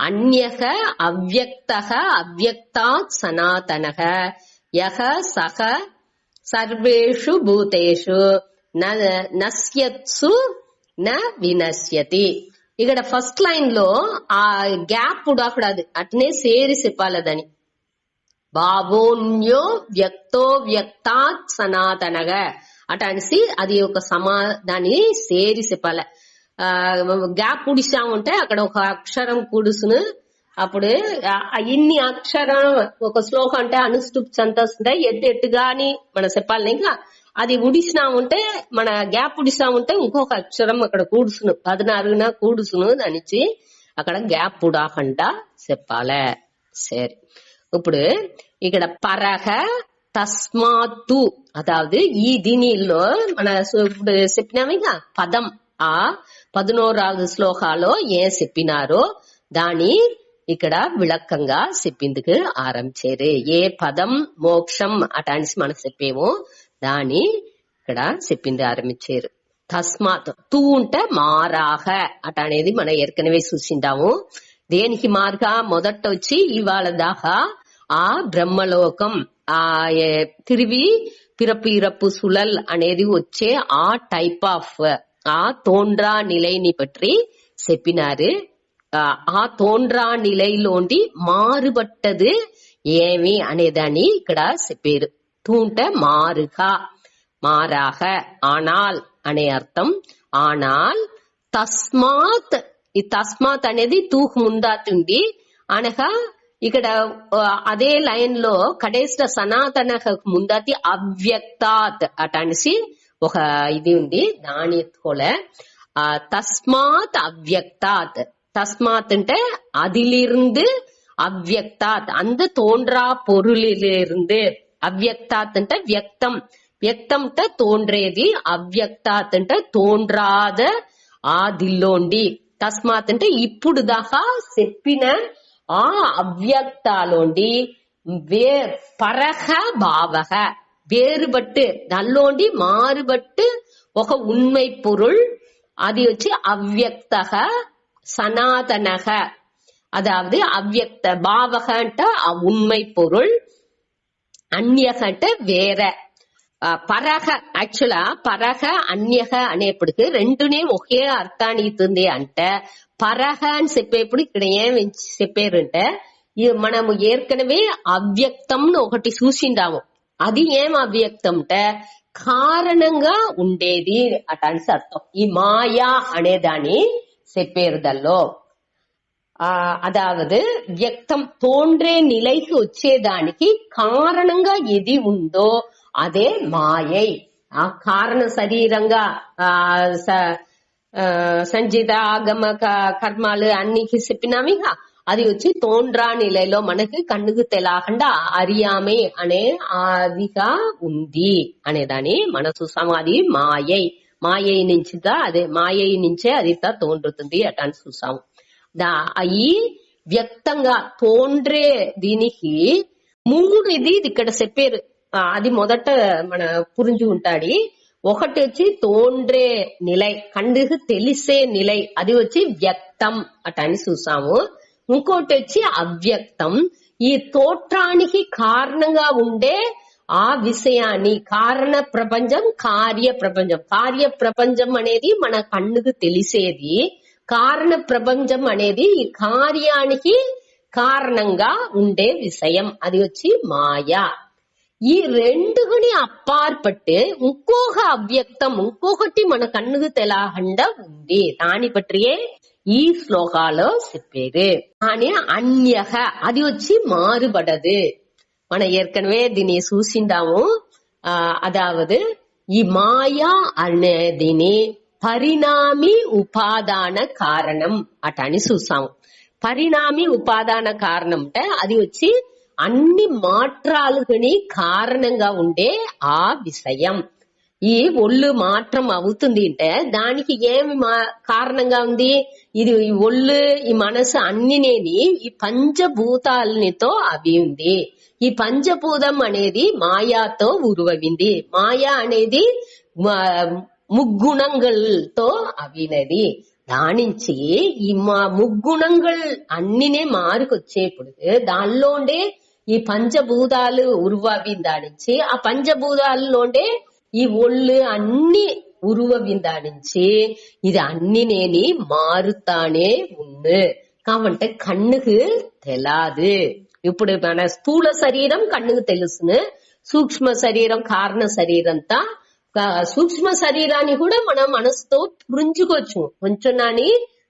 అన్యః అవ్యక్తః అవ్యక్తాత్ సనాతనః యః సః సర్వేషు భూతేషు నశ్యత్సు న వినశ్యతి. ఇక్కడ ఫస్ట్ లైన్ లో ఆ గ్యాప్ ఉడాకూడదు, అట్నే సేరి చెప్పాలదని. భావోన్యో వ్యక్తో వ్యక్తాత్ సనాతనగా అట అనేసి అది ఒక దాన్ని సేరి చెప్పాల. గ్యాప్ ఉడిసామంటే అక్కడ ఒక అక్షరం కూడుసును. అప్పుడు ఇన్ని అక్షరం ఒక శ్లోకం అంటే అనుష్టుప్ చంతస్తుంటే ఎట్టుగాని మనం చెప్పాలి. ఇంకా అది ఉడిసినామంటే మన గ్యాప్ ఉడిసామంటే ఇంకొక అక్షరం అక్కడ కూడుసును 16న కూడుసును దానిచ్చి అక్కడ గ్యాప్ ఉడాకుండా చెప్పాలే. సరే, ఇప్పుడు ఇక్కడ పరహ తస్మాత్తు అదావదు ఈ దీనిలో మన ఇప్పుడు చెప్పినాము ఇక పదం ఆ 11వ శ్లోకాలో ఏం చెప్పినారో దాని ఇక్కడ విளக்கంగా చెప్పిందుకు ఆరంభించారు. ఏ పదం మోక్షం అటానికి మనం చెప్పేమో దాని ఇక్కడ చెప్పింది ఆరంభించారు. తస్మాత్ తూ ఉంటే మారాహ అట అనేది మనం ఏర్కనవే చూసిండాము. దేనికి మార్గా మొదట వచ్చి ఇవాళ దాకా ఆ బ్రహ్మలోకం ఆ తిరివి పిరపు ఇరప్పు సులల్ అనేది వచ్చే ఆ టైప్ ఆఫ్ ఆ తోండ్రా నిలైని పట్టి చెప్పినారు. ఆ తోండ్రా నిలైలోండి మారుబట్టదు ఏమి అనేదాన్ని ఇక్కడ చెప్పారు. తూంటే మారుగా మారాహ ఆనాల్ అనే అర్థం. ఆనాల్ తస్మాత్ ఈ తస్మాత్ అనేది తూకు ముందాతుంది అనగా ఇక్కడ అదే లైన్ లో కడేసిన సనాతన ముందాతి అవ్యక్తాత్ అట అనేసి ఒక ఇది ఉంది. దాని ఎత్తుకోలే తస్మాత్ అవ్యక్తాత్. తస్మాత్ అంటే அதிலிருந்து அவ்யக்தாத் அந்த தோன்றா பொருளிலிருந்து. అవ్యక్తాత్ అంటే వ్యక్తం, వ్యక్తం అంటే తోండ్రేది, అవ్యక్తాత్ అంటే తోండ్రాద ఆ దిల్లోండి. తస్మాత్ అంటే ఇప్పుడు దాకా చెప్పిన ఆ అవ్యక్తాలోండి పరహ భావహ వేరుబట్టు దానిలోండి మారుబట్టు ఒక ఉண்மை பொருள் అది వచ్చి అవ్యక్త సనాతనః அதாவது అవ్యక్త భావக అంటే உண்மை பொருள், అన్యக అంటే వేరే. పరహ యాక్చువల్గా పరహ అన్యహ అనేప్పటికి రెండునే ఒకే అర్థాన్ని ఇస్తుంది. అంటే పరహ అని చెప్పేప్పుడు ఇక్కడ ఏం చెప్పారంటే మనము ఏర్కనవే అవ్యక్తం ఒకటి చూసిండాము. అది ఏం అవ్యక్తం అంటే కారణంగా ఉండేది అటానికి అర్థం. ఈ మాయా అనే దాన్ని చెప్పారు దానిలో. అదావదు వ్యక్తం తోండ్రే నిలైకి వచ్చేదానికి కారణంగా ఏది ఉందో అదే మాయై. ఆ కారణ శరీరంగా సంజిత ఆగమ కర్మాలు అన్ని చెప్పినామిగా, అది వచ్చి తోండ్రా నిలయలో మనకి కన్నుకు తెలకుండా అరియామే అనే అదిగా ఉంది అనేదాన్ని మన చూసాము. అది మాయై, మాయై నుంచి అదే మాయై నుంచే అది తోండ్రుతుంది అటాన్ని చూసాము. ఈ వ్యక్తంగా తోండ్రే దీనికి మూడు ఇది ఇక్కడ చెప్పారు. అది మొదట మన పురింజు ఉంటాడి. ఒకటి వచ్చి తోండ్రే నిలై, కన్నుకు తెలిసే నిలై, అది వచ్చి వ్యక్తం అటని చూసాము. ఇంకోటి వచ్చి అవ్యక్తం, ఈ తోట్రానికి కారణంగా ఉండే ఆ విషయాన్ని కారణ ప్రపంచం, కార్య ప్రపంచం. కార్య ప్రపంచం అనేది మన కన్నుకు తెలిసేది, కారణ ప్రపంచం అనేది ఈ కార్యానికి కారణంగా ఉండే విషయం, అది వచ్చి మాయా. ఈ రెండుని అప్పార్పట్టు ఇంకొక అవ్యక్తం, ఇంకొకటి మన కన్నుకు తెలకుండా ఉంది. దాని పట్టియే ఈ శ్లోకాలో చెప్పేది. కానీ అన్యహ అది వచ్చి మారుబడదు. మన ఏర్కనవే దీన్ని చూసిండాము. అదావదు ఈ మాయా అనేదిని పరిణామి ఉపాదాన కారణం అటని చూసాము. పరిణామి ఉపాదాన కారణం అంటే అది వచ్చి అన్ని మాత్రాలుని కారణంగా ఉండే ఆ విషయం. ఈ ఒళ్ళు మాత్రం అవుతుంది అంటే దానికి ఏమి కారణంగా ఉంది? ఇది ఈ ఒళ్ళు, ఈ మనసు అన్నినేని ఈ పంచభూతాలతో అవి ఉంది. ఈ పంచభూతం అనేది మాయాతో ఉరువవింది. మాయా అనేది ముగ్గుణంగల్తో అవినది. దానించి ఈ ముగ్గుణంగల్ అన్నినే మారుకొచ్చేప్పుడు దానిలోండే ఈ పంచభూతాలు ఉరువవిందానించి ఆ పంచభూతాలలోండే ఈ ఒళ్ళు అన్ని ఉరువవిందానించి ఇది అన్ని నేని మారుతానే ఉంది. కాబట్టి కన్నుకు తెలాదు. ఇప్పుడు మన స్థూల శరీరం కన్నుకు తెలుసును, సూక్ష్మ శరీరం కారణ శరీరంతా. సూక్ష్మ శరీరాన్ని కూడా మనం మనసుతో పురించుకోవచ్చు, కొంచెం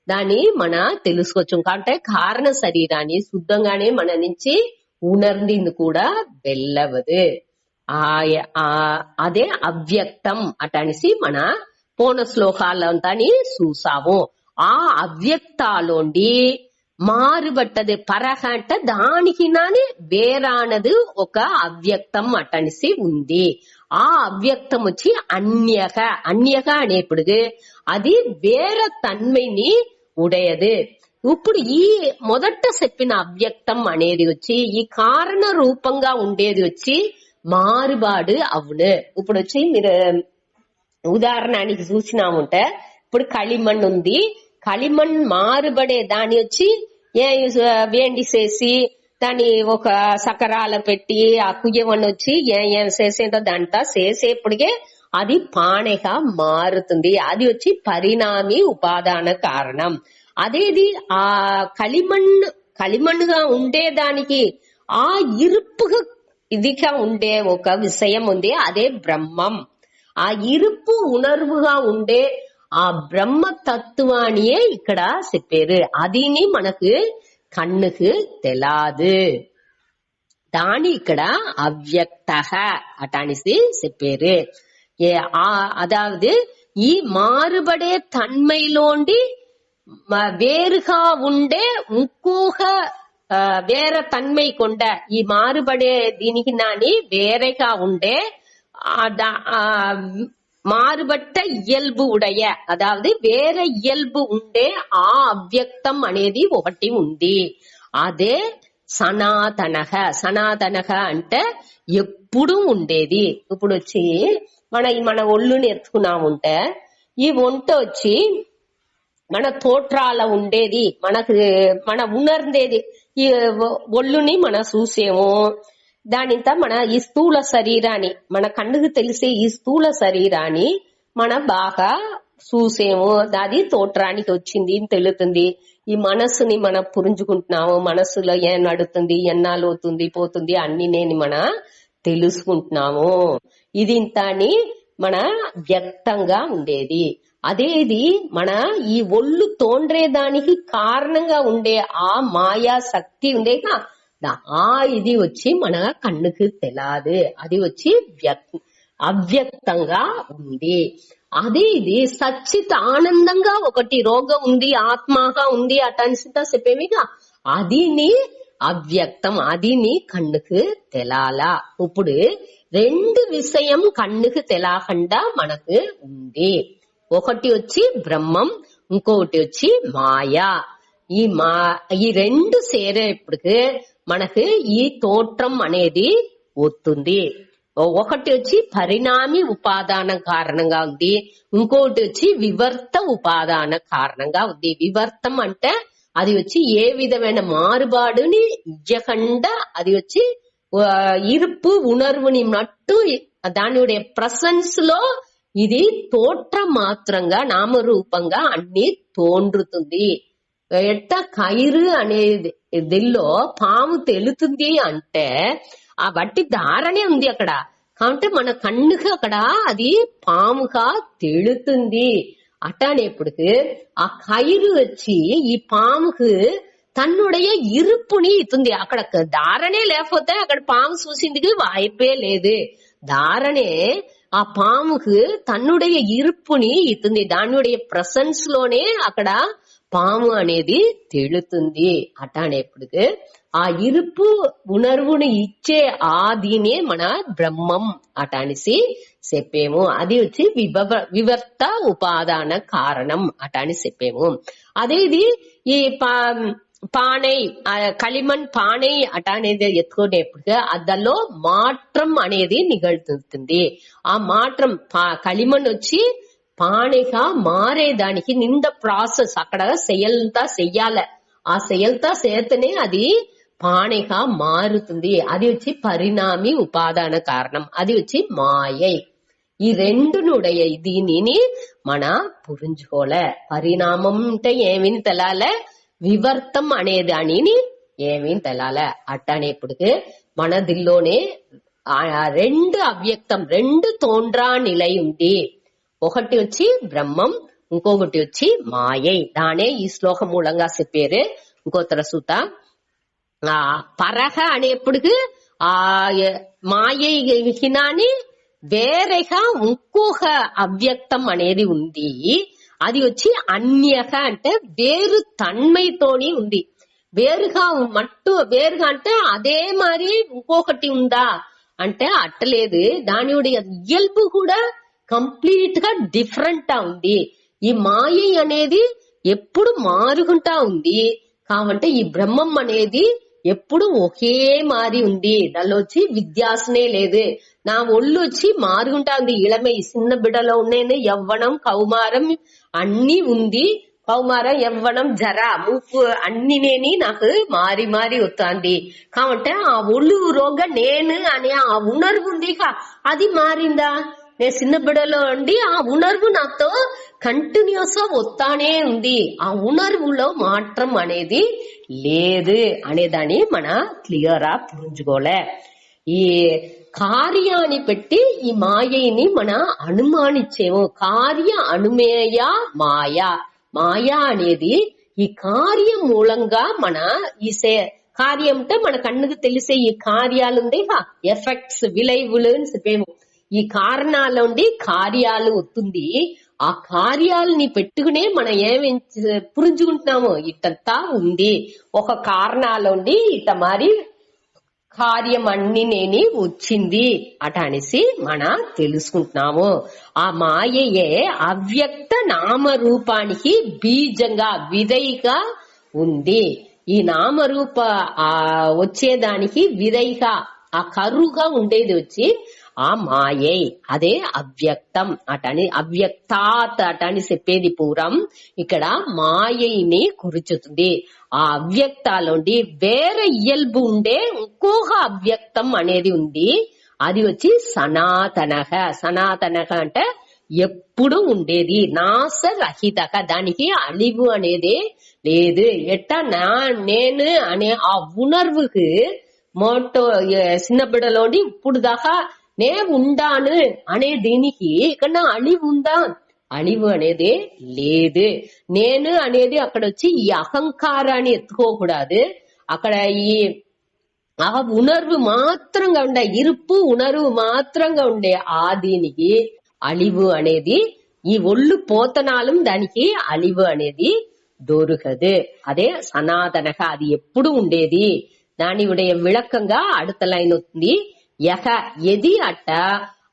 దాన్ని మన తెలుసుకోవచ్చు. కాబట్టి కారణ శరీరాన్ని శుద్ధంగానే మన నుంచి ఉణర్నింది కూడా వెళ్ళవదు. అదే అవ్యక్తం అటనిసి మన పోన శ్లోకాలంతా చూసాము. ఆ అవ్యక్తాలోండి మారుబట్టది పరహ అంటే దానికి నాని వేరానది ఒక అవ్యక్తం అటనిసి ఉంది. ఆ అవ్యక్తం వచ్చి అన్యక. అన్యక అనేప్పుడు అది వేరే తన్మైని ఉడయదు. ఇప్పుడు ఈ మొదట చెప్పిన అవ్యక్తం అనేది వచ్చి ఈ కారణ రూపంగా ఉండేది వచ్చి మారుబాడు అవును. ఇప్పుడు వచ్చి మీరు ఉదాహరణకి చూసినాముంటే ఇప్పుడు களிమణ్ ఉంది. களிమణ్ మారుబడే దాన్ని వచ్చి వేండి చేసి దాన్ని ఒక సకరాల పెట్టి ఆ కుయ్యవన్న వచ్చి ఏం చేసేదో దాంట్లో చేసేప్పటికే అది పాణెగా మారుతుంది. అది వచ్చి పరిణామి ఉపాదాన కారణం. అదేది ఆ களிమణ్గా ఉండేదానికి ఆ ఇరుపుగా ఇదిగా ఉండే ఒక విషయం ఉంది, అదే బ్రహ్మం. ఆ ఇరుపు ఉణర్వుగా ఉండే ఆ బ్రహ్మ తత్వానియే ఇక్కడ చెప్పారు. అదిని మనకు కన్నుకు తెలాదు. దాని ఇక్కడ అవ్యక్త అటానిసి చెప్పారు. అదావదు ఈ మారుబడే తన్మైలోండి వేరుగా ఉండే ఇంకొక వేరే తన్మై కొండ ఈ మారుబడే దీనికి నాని వేరేగా ఉండే మారుబట్ట ఇయల్బు ఉడయ, అదావదు వేరే ఇయల్బు ఉండే ఆ అవ్యక్తం అనేది ఒకటి ఉంది. అదే సనాతనః. సనాతనః అంటే ఎప్పుడు ఉండేది. ఇప్పుడు వచ్చి మన ఒళ్ళు నేర్చుకున్నాముంటే ఈ వంట వచ్చి మన తోట్రాల ఉండేది మన ఉన్నర్ందేది ఈ ఒళ్ళుని మన చూసేమో దానింత మన ఈ స్థూల శరీరాన్ని మన కన్నుకు తెలిసే ఈ స్థూల శరీరాన్ని మన బాగా చూసేమో అది తోట్రానికి వచ్చింది అని తెలుస్తుంది. ఈ మనస్సుని మనం పురించుకుంటున్నాము, మనస్సులో ఏం నడుతుంది, ఎన్నాళ్ళు అవుతుంది పోతుంది అన్ని నేను మన తెలుసుకుంటున్నాము. ఇది ఇంత అని మన వ్యక్తంగా ఉండేది. అదేది మన ఈ ఒళ్ళు తోండ్రేదానికి కారణంగా ఉండే ఆ మాయా శక్తి ఉండేగా ఆ ఇది వచ్చి మన కన్నుకు తెలాదు, అది వచ్చి అవ్యక్తంగా ఉంది. అదే ఇది సచ్చిత్ ఆనందంగా ఒకటి రోగం ఉంది, ఆత్మగా ఉంది అటన్సిత చెప్పేమిగా అదిని అవ్యక్తం, అదిని కన్నుకు తెలాలా. ఇప్పుడు రెండు విషయం కన్నుకు తెలాకుండా మనకు ఉంది. ఒకటి వచ్చి బ్రహ్మం, ఇంకొకటి వచ్చి మాయా. ఈ రెండు సేరేపటికి మనకు ఈ తోట్రం అనేది వస్తుంది. ఒకటి వచ్చి పరిణామి ఉపాదాన కారణంగా ఉంది, ఇంకొకటి వచ్చి వివర్త ఉపాదాన కారణంగా ఉంది. వివర్తం అంటే అది వచ్చి ఏ విధమైన మారుబాటుని ఇయ్యకుండా అది వచ్చి ఇరుపు ఉణర్వుని నట్టు దాని ప్రసెన్స్ లో ఇది తోట్రం మాత్రంగా నామరూపంగా అన్ని తోండ్రుతుంది. ఎట్ట కైరు అనేది దిల్లో పాము తెలుతుంది అంటే ఆ బట్టి ధారణే ఉంది అక్కడ. కాబట్టి మన కన్నుకు అక్కడ అది పాముగా తెలుతుంది. అట్టనేప్పటికి ఆ కైరు వచ్చి ఈ పాముకు తన్నుடைய ఇరుపుని ఇస్తుంది. అక్కడ ధారణే లేకపోతే అక్కడ పాము చూసిందికి వాయిపే లేదు. ధారణే ఆ పాముకు తన్నుடைய ఇరుపుని ఇస్తుంది. దానిuடைய ప్రసెన్స్ లోనే అక్కడ పాము అనేది తేలుతుంది. అటానేప్పటికి ఆ ఇరుపు ఉణర్వుని ఇచ్చే ఆదినే మన బ్రహ్మం అటానిసి చెప్పేము. అది వచ్చి వివర్త ఉపాదాన కారణం అటాని చెప్పేము. అదేది ఈ పాణై களிமண் పాణై అటానేది ఎత్తుకునేప్పుడు అదల్లో మాత్రం అనేది నిగలుతుంది. ఆ మాత్రం களிமண் వచ్చి పాణిగా మారేదానికి నింద ప్రాసెస్ అక్కడ సెయల్తా చెయ్యాల. ఆ సెయల్తా చేతనే అది పాణిగా మారుతుంది. అది వచ్చి పరిణామి ఉపాదాన కారణం, అది వచ్చి మాయై. ఈ రెండునుடைய దీనిని మన పురించుకోలే. పరిణామం అంటే ఏమీ తెలాలే, వివర్తం అనేదానిని ఏమీ తెలాలే. అట్టనేప్పటికి మన దిల్లోనే రెండు అవ్యక్తం, రెండు తోండ్రా నిలై ఉంది. ఒకటి వచ్చి బ్రహ్మం, ఇంకొకటి వచ్చి మాయై. దానే ఈ శ్లోకం మూలంగా చెప్పారు. ఇంకోతర సూత పరహ అనేప్పటికి ఆ మాయై హినాని వేరేగా ఇంకొక అవ్యక్తం అనేది ఉంది. అది వచ్చి అన్యక అంటే వేరు తన్మైతోని ఉంది. వేరుగా వేరుగా అంటే అదే మరి ఇంకొకటి ఉందా అంటే అట్టలేదు. దాని ఇయల్పు కూడా కంప్లీట్ గా డిఫరెంట్ గా ఉంది. ఈ మాయ అనేది ఎప్పుడు మారుకుంటా ఉంది. కాబట్టి ఈ బ్రహ్మం అనేది ఎప్పుడు ఒకే మారి ఉంది. దానిలో వచ్చి వ్యత్యాసనే లేదు. నా ఒళ్ళు వచ్చి మారుగుంటా ఉంది. ఇళమే చిన్న బిడ్డలో ఉన్నాయి యవ్వనం కౌమారం అన్ని ఉంది. కౌమారం యవ్వనం జర ముప్పు అన్నినేని నాకు మారి మారి వస్తుంది. కాబట్టి ఆ ఒళ్ళు రోగ నేను అనే ఆ ఉణర్వు ఉంది, అది మారిందా? నేను చిన్న బిడ్డలో ఉండి ఆ ఉణర్వు నాతో కంటిన్యూస్ గా వస్తానే ఉంది. ఆ ఉణర్వులో మాత్రం అనేది లేదు అనేదాన్ని మన క్లియరా పురించుకోలే. ఈ కార్యాన్ని పెట్టి ఈ మాయని మన అనుమానించేమో. కార్య అనుమేయ మాయ. మాయా అనేది ఈ కార్యం మూలంగా మన ఈ కార్యం అంటే మన కన్నుకు తెలిసే ఈ కార్యాలు ఉంది, ఎఫెక్ట్స్ విలైవులు అని చెప్పేమో. ఈ కారణాల నుండి కార్యాలు వస్తుంది. ఆ కార్యాలని పెట్టుకునే మనం ఏమి పురించుకుంటున్నామో ఇట్టంతా ఉంది. ఒక కారణాల నుండి ఇట మరి కార్యం అన్ని నేని వచ్చింది అట అనేసి మన తెలుసుకుంటున్నాము. ఆ మాయయే అవ్యక్త నామరూపానికి బీజంగా విధైగా ఉంది. ఈ నామరూప వచ్చేదానికి విధైగా ఆ కరువుగా ఉండేది వచ్చి ఆ మాయై, అదే అవ్యక్తం అటని, అవ్యక్తాత్ అటని చెప్పేది పూర్వం. ఇక్కడ మాయైని కురుచుతుంది. ఆ అవ్యక్తాలోండి వేరే ఇయల్బు ఉండే ఇంకొక అవ్యక్తం అనేది ఉంది. అది వచ్చి సనాతనః. సనాతనః అంటే ఎప్పుడు ఉండేది, నాశరహితక, దానికి అழிவு అనేది లేదు. ఎట్టా నేను అనే ఆ ఉణర్వుకు మోటో చిన్న బిడ్డలోండి ఇప్పుడు దాకా నే ఉండాను అనే దీనికి ఇక్కడ అழிவு ఉందా? అழிவு అనేది లేదు. నేను అనేది అక్కడ వచ్చి ఈ అహంకారాన్ని ఎత్తుకోకూడదు. అక్కడ ఈ ఆ ఉణర్వు మాత్రంగా ఉండే, ఇరుపు ఉణర్వు మాత్రంగా ఉండే ఆ దీనికి అழிவு అనేది, ఈ ఒళ్ళు పోతనాలం దానికి అழிவு అనేది దొరకదు. అదే సనాతనక, అది ఎప్పుడు ఉండేది. దాని విளக்கంగా அடுத்த లైన్ అవుతుంది. యహ ఎది అట్ట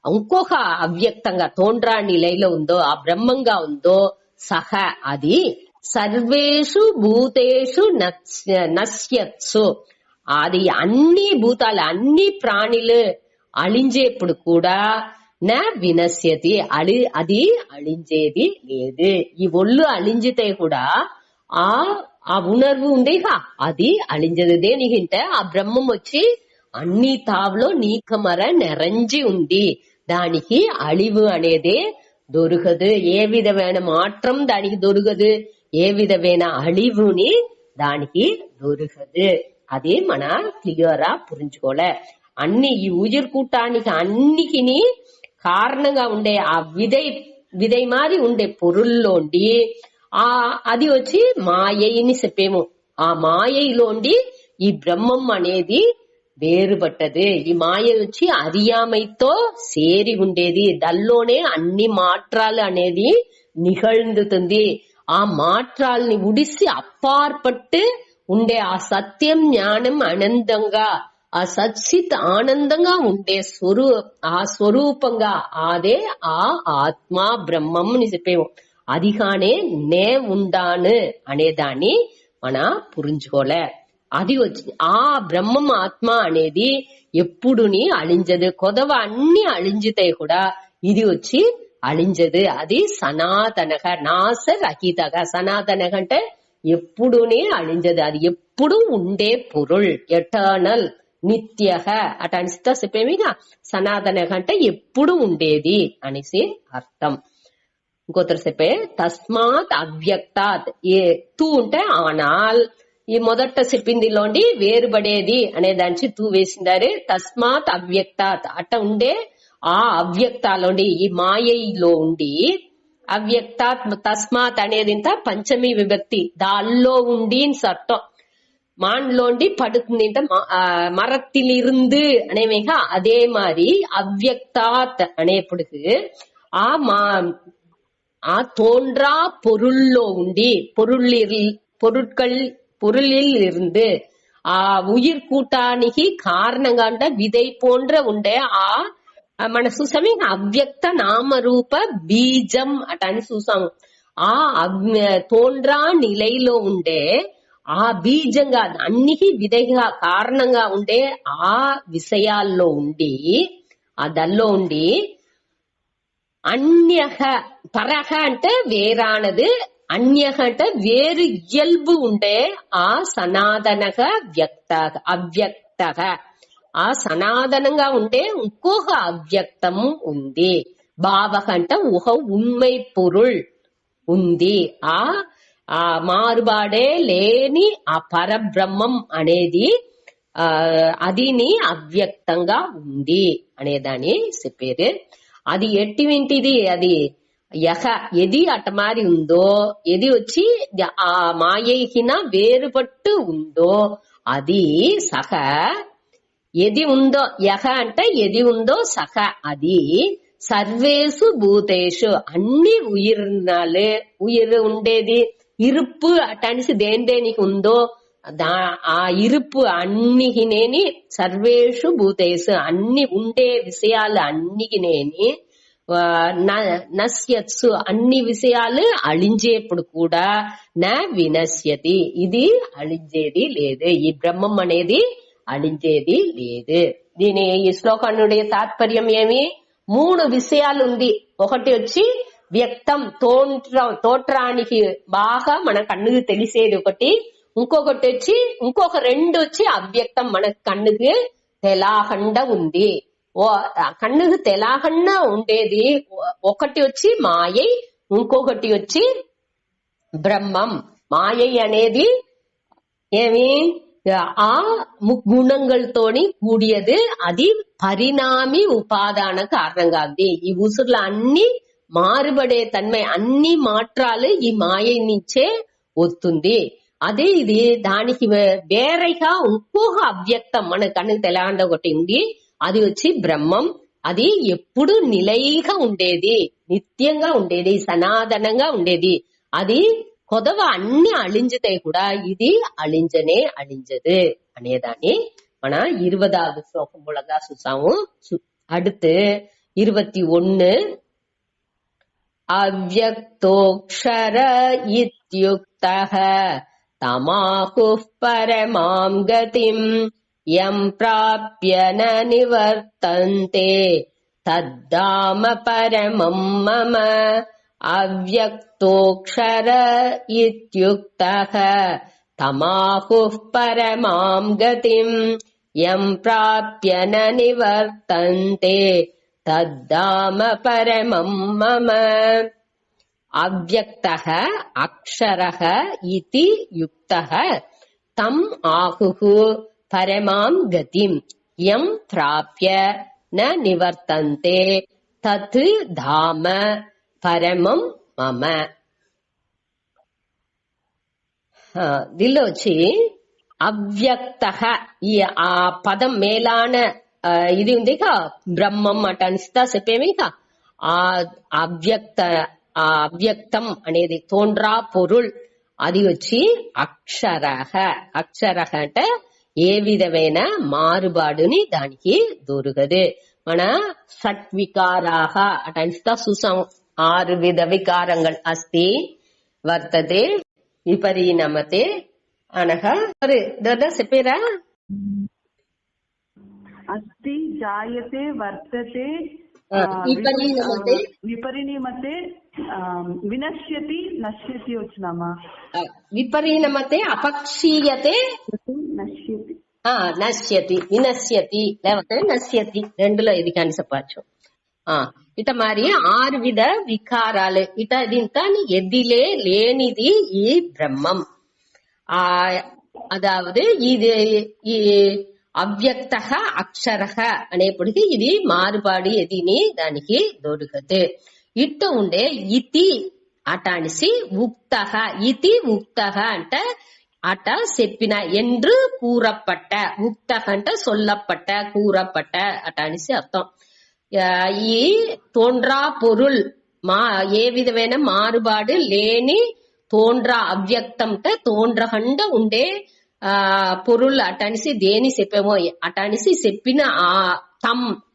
ఇంకొక అవ్యక్తంగా తోండ్రా నిలైలో ఉందో, ఆ బ్రహ్మంగా ఉందో, సహ అది సర్వేషు భూతేషు నశ్యత్సు, అది అన్ని భూతాలు అన్ని ప్రాణులు అழிంచేప్పుడు కూడా నా వినశ్యతి, అది అழிంచేది లేదు. ఈ ఒళ్ళు అழிంజితే కూడా ఆ ఉణర్వు ఉందేగా అది అழிంచదు. దేనికంటే ఆ బ్రహ్మం వచ్చి అన్ని తావులో నీకమర నెరంజి ఉంది. దానికి అழிவு అనేది దొరకదు. ఏ విధమైన మాత్రం దానికి దొరకదు, ఏ విధమైన అழிవుని దానికి దొరకదు. అది మన క్లియరా పురించుకోలే. అన్ని ఈ ఉయిర్ కూటానికి అన్నిటిని కారణంగా ఉండే ఆ విదై మారి ఉండే పొరుల్లోండి అది వచ్చి మాయని చెప్పేము. ఆ మాయలోండి ఈ బ్రహ్మం అనేది వేరుపట్టదు. ఈ మాయ వచ్చి అరియామైతో సేరి ఉండేది. దానిలోనే అన్ని మాత్రాలు అనేది నిగழ்ந்துతుంది. ఆ మాత్రాల్ని ఉడిసి అప్పార్పట్టు ఉండే ఆ సత్యం జ్ఞానం ఆనందంగా, ఆ సచ్చిత్ ఆనందంగా ఉండే ఆ స్వరూపంగా అదే ఆ ఆత్మ బ్రహ్మం అని చెప్పేము. అదిగానే నే ఉండాను అనేదాన్ని మన పురించుకోలే. అది వచ్చి ఆ బ్రహ్మం ఆత్మ అనేది ఎప్పుడుని అழிంచదు. కొదవ అన్ని అழிంజితాయి కూడా ఇది వచ్చి అழிంచదు. అది సనాతనక, నాశరహితగా. సనాతనక అంటే ఎప్పుడునే అழிంచదు, అది ఎప్పుడు ఉండే పొరుల్, ఎటర్నల్, నిత్యః అట అనిస్తా చెప్పేమిగా. సనాతనక అంటే ఎప్పుడు ఉండేది అనేసి అర్థం. ఇంకోతరు చెప్పే తస్మాత్ అవ్యక్తాత్, ఏ తూ ఉంటే ఆనాల్, ఈ మొదట చెప్పిందిలోండి వేరుపడేది అనే దానికి తూ వేసిందారు. తస్మాత్ అవ్యక్తాత్ అట్ట ఉండే ఆ అవ్యక్తాలోండి, ఈ మాయలో ఉండి అవ్యక్తాత్ తస్మాత్ అనేది ఇంత పంచమీ విభక్తి, దాల్లో ఉండి సట్టం మాన్లోండి పడుతుంది ఇంత మరத்திலிருந்து అనేవిగా. அதே மாதிரி அவ்யக்தாத் అనేప్పటికి ఆ தோன்றா பொருள்లో ఉండి, பொருளில் இருந்து ఆ ఉయిర్ కూటానికి కారణంగా అంటే విదై పోండ్ర ఉండే ఆ మన చూసాము అవ్యక్త నామరూప బీజం అట అని చూసాము. ఆ తోండ్రా నిలైలో ఉండే ఆ బీజంగా అన్నికి విధంగా కారణంగా ఉండే ఆ విషయాల్లో ఉండి, ఆ దల్లో ఉండి అన్యహ, పరహ అంటే వేరానది, అన్యహ అంటే వేరు ఇయల్బు ఉండే ఆ సనాతనక అవ్యక్తక, ఆ సనాతనంగా ఉండే ఇంకొక అవ్యక్తం ఉంది. భావక అంటే ఒక ఉண்மை పొరుల్ ఉంది. ఆ మారుబాడే లేని ఆ పరబ్రహ్మం అనేది అదిని అవ్యక్తంగా ఉంది అనేదాన్ని చెప్పేది. అది ఎట్టివింటిది, అది యహ ఎది అటమారి ఉందో, ఎది వచ్చి ఆ మాయకిన వేరుపట్టు ఉందో అది సహ, ఎది ఉందో యహ అంటే ఎది ఉందో సహ అది సర్వేసు భూతేషు అన్ని ఉయిర్నాలు, ఉయిర్ ఉండేది ఇరుப்பு అటనిసి దేనికి ఉందో ఆ ఇరుపు అన్నికినేని సర్వేషు భూతేషు అన్ని ఉండే విషయాలు అన్నికినేని నశ్యత్సు అన్ని విషయాలు అழிంచేప్పుడు కూడా నా వినశ్యతి, ఇది అழிంచేది లేదు. ఈ బ్రహ్మం అనేది అలించేది లేదు. దీని ఈ శ్లోకానుடைய తాత్పర్యం ఏమి? 3 విషయాలుంది. ఒకటి వచ్చి వ్యక్తం, తోట్రానికి బాగా మన కన్నుకు తెలిసేది ఒకటి. ఇంకొకటి వచ్చి ఇంకొక 2 వచ్చి అవ్యక్తం, మన కన్నుకు తెలాకుండా ఉంది. కన్నుకు తెలాకుండా ఉండేది ఒకటి వచ్చి మాయై, ఇంకొకటి వచ్చి బ్రహ్మం. మాయై అనేది ఏమి? ఆ ముగ్గుణంగள்తోని కూడియது. అది పరిణామి ఉపాదాన కారణంగా ఉంది. ఈ ఉసుర్ల అన్ని మారుబడే తన్మై, అన్ని మాత్రాలు ఈ మాయ నుంచే వస్తుంది. అదే ఇది దానికి వేరేగా ఇంకొక అవ్యక్తం మన కన్నుకు తెలంగాణ ఒకటి ఉంది. అది వచ్చి బ్రహ్మం. అది ఎప్పుడు నిలైగా ఉండేది, నిత్యంగా ఉండేది, సనాతనంగా ఉండేది. అది కొదవ అన్ని అழிஞ்சுతాయి కూడా, ఇది అழிంజనే అழிஞ்சது అనేదాన్ని మన 20வது శ్లోకం மூலமா చూసాము. அடுத்து 21 అవ్యక్తోక్షర ఇత్యుక్తః తమాహుః పరమాం గతిం యం ప్రాప్య న నివర్తంతే తద్ధామ పరమం మమ. అవ్యక్తోక్షర ఇత్యుక్తః తమాహుః పరమాం గతిం యం ప్రాప్య న నివర్తంతే తద్ధామ పరమం మమ. అవ్యక్తః అక్షరః ఇతి యుక్తః తం ఆహుః పరమాం గతిం యం ప్రాప్య న నివర్తంతే తత్ ధామ పరమం మమ. దీనిలో వచ్చి అవ్యక్తః, ఈ ఆ పదం మేలాన ఇది ఉంది కా, బ్రహ్మం అట అనిస్తా చెప్పేమి కా. ఆ అవ్యక్తం అనేది తోండ్రా పొరుள், అది వచ్చి అక్షరః. అక్షరః అంటే ఏ విధమైన మారుబాటుని దానికి దొరకదు. మన షట్వికారాహ అట అనిస్తా చూసాం. 6 విధ వికారంగా అస్తి వర్తతే విపరీణమతే అనగా చెప్పారా? అస్తి జాయతే వర్తతే విపరీణమతే విపరిణమతే వినశ్యతి నశ్యతి వచ్చినామా? విపరీణమతే అపక్షీయతే నశ్యతి నశ్యతి, వినశ్యతి లేకపోతే నశ్యతి, రెండులో ఇది కానీ చెప్పచ్చు. ఇట మరి 6 విధ వికారాలు. ఇట దీంత ఎదిలే లేనిది ఈ బ్రహ్మం. అదావదు ఇది ఈ అవ్యక్త అక్షర అనేప్పటికీ ఇది మారుబాడి ఎదిని దానికి దొరకదు. ఇట్ట ఉండే ఇతి అటానిసి ఉక్త, ఇతి ఉక్త అంటే అట చెప్పిన என்று కూరపట్ట, ఉక్త అంటే சொல்லப்பட்ட కూరపట్ట అటానిసి అర్థం. ఈ తోండ్రా పొరుள் ఏ విధమైన మారుబాడు లేని తోండ్రా అవ్యక్తం తోండ్రహండ ఉండే పొరుள் అటానిసి దేని చెప్పేమో అటానిసి చెప్పిన ఆ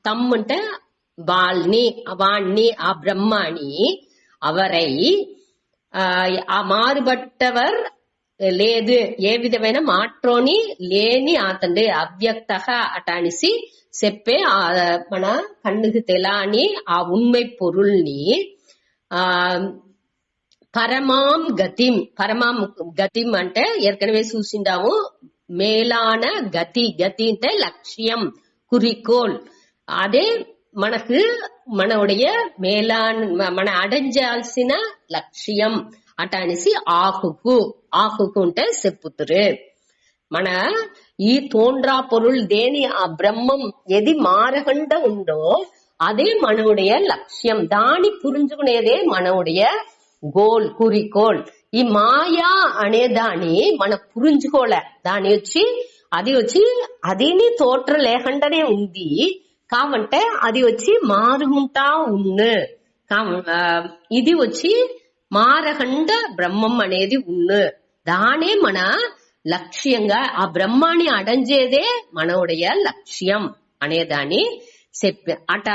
తమ్ అంటే వాణ్ణి ఆ బ్రహ్మాని అవరై ఆ మారుబట్టవర్ లేదు, ఏ విధమైన మాట్రోని లేని అతండే అవ్యక్త అటానిసి చెప్పే మన కన్నుకు తెలాని ఆ ఉண்மை పొరుల్ని పరమాం గతిం. పరమాం గతిం అంటే ఏற்கனவே చూసిండాము, మేలాన గతి. గతి అంటే లక్ష్యం, குறிக்கோள். అదే మనకు మనuடைய మేలాన్ మన అடைஞ்சாల్సిన లక్ష్యం అటానిసి ఆహుకు. ఆహుకు అంటే చెప్పుతురు. మన ఈ తోండ్రా పొరుள் దేని ఆ బ్రహ్మం ఏది మారకండ ఉందో అదే మనuடைய లక్ష్యం. దాని పురించుకునేదే మనuடைய గోల్, குறிக்கோள். ఈ మాయా అనే దాన్ని మన పురించుకోలే. దాని అది వచ్చి అదిని తోట్ర లేకుండానే ఉంది కావంటే అది వచ్చి మారుగుంటా ఉన్ను. ఇది వచ్చి మారకండ బ్రహ్మం అనేది ఉన్ను. దానే మన లక్ష్యంగా ఆ బ్రహ్మాన్ని అడంజేదే మనuடைய లక్ష్యం అనేదాన్ని చెప్ప అట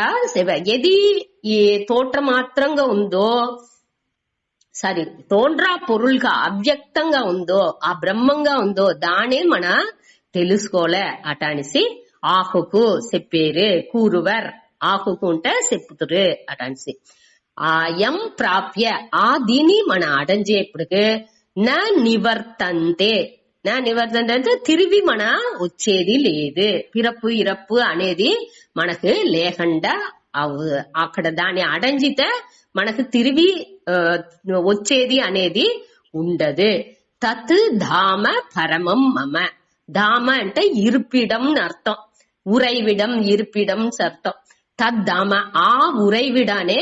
ఎది ఈ తోట్ర మాత్రంగా ఉందో, సారీ తోండ్రా పొరుల్గా అవ్యక్తంగా ఉందో, ఆ బ్రహ్మంగా ఉందో దానే మన తెలుసుకోలే అటానిసి ఆహుకు చెప్పేరు కూరువర్ ఆహుకు ఉంటే చెప్పుతురు అటానిసి ఎం ప్రాప్య ఆ దీని మన అడంజేపుడుకు నా నివర్తంతే అంటే తిరిగి మన వచ్చేది లేదు పిరప్పు ఇరప్పు అనేది మనకు లేకుండా అక్కడ దాన్ని అడంజితే మనకు తిరిగి వచ్చేది అనేది ఉండదు తత్ ధామ పరమం మమ ధామ అంటే ఇరుపిడం అర్థం ఉరైవిడం ఇరుపిడం అర్థం తద్ధామ ఆ ఉరైవిడానే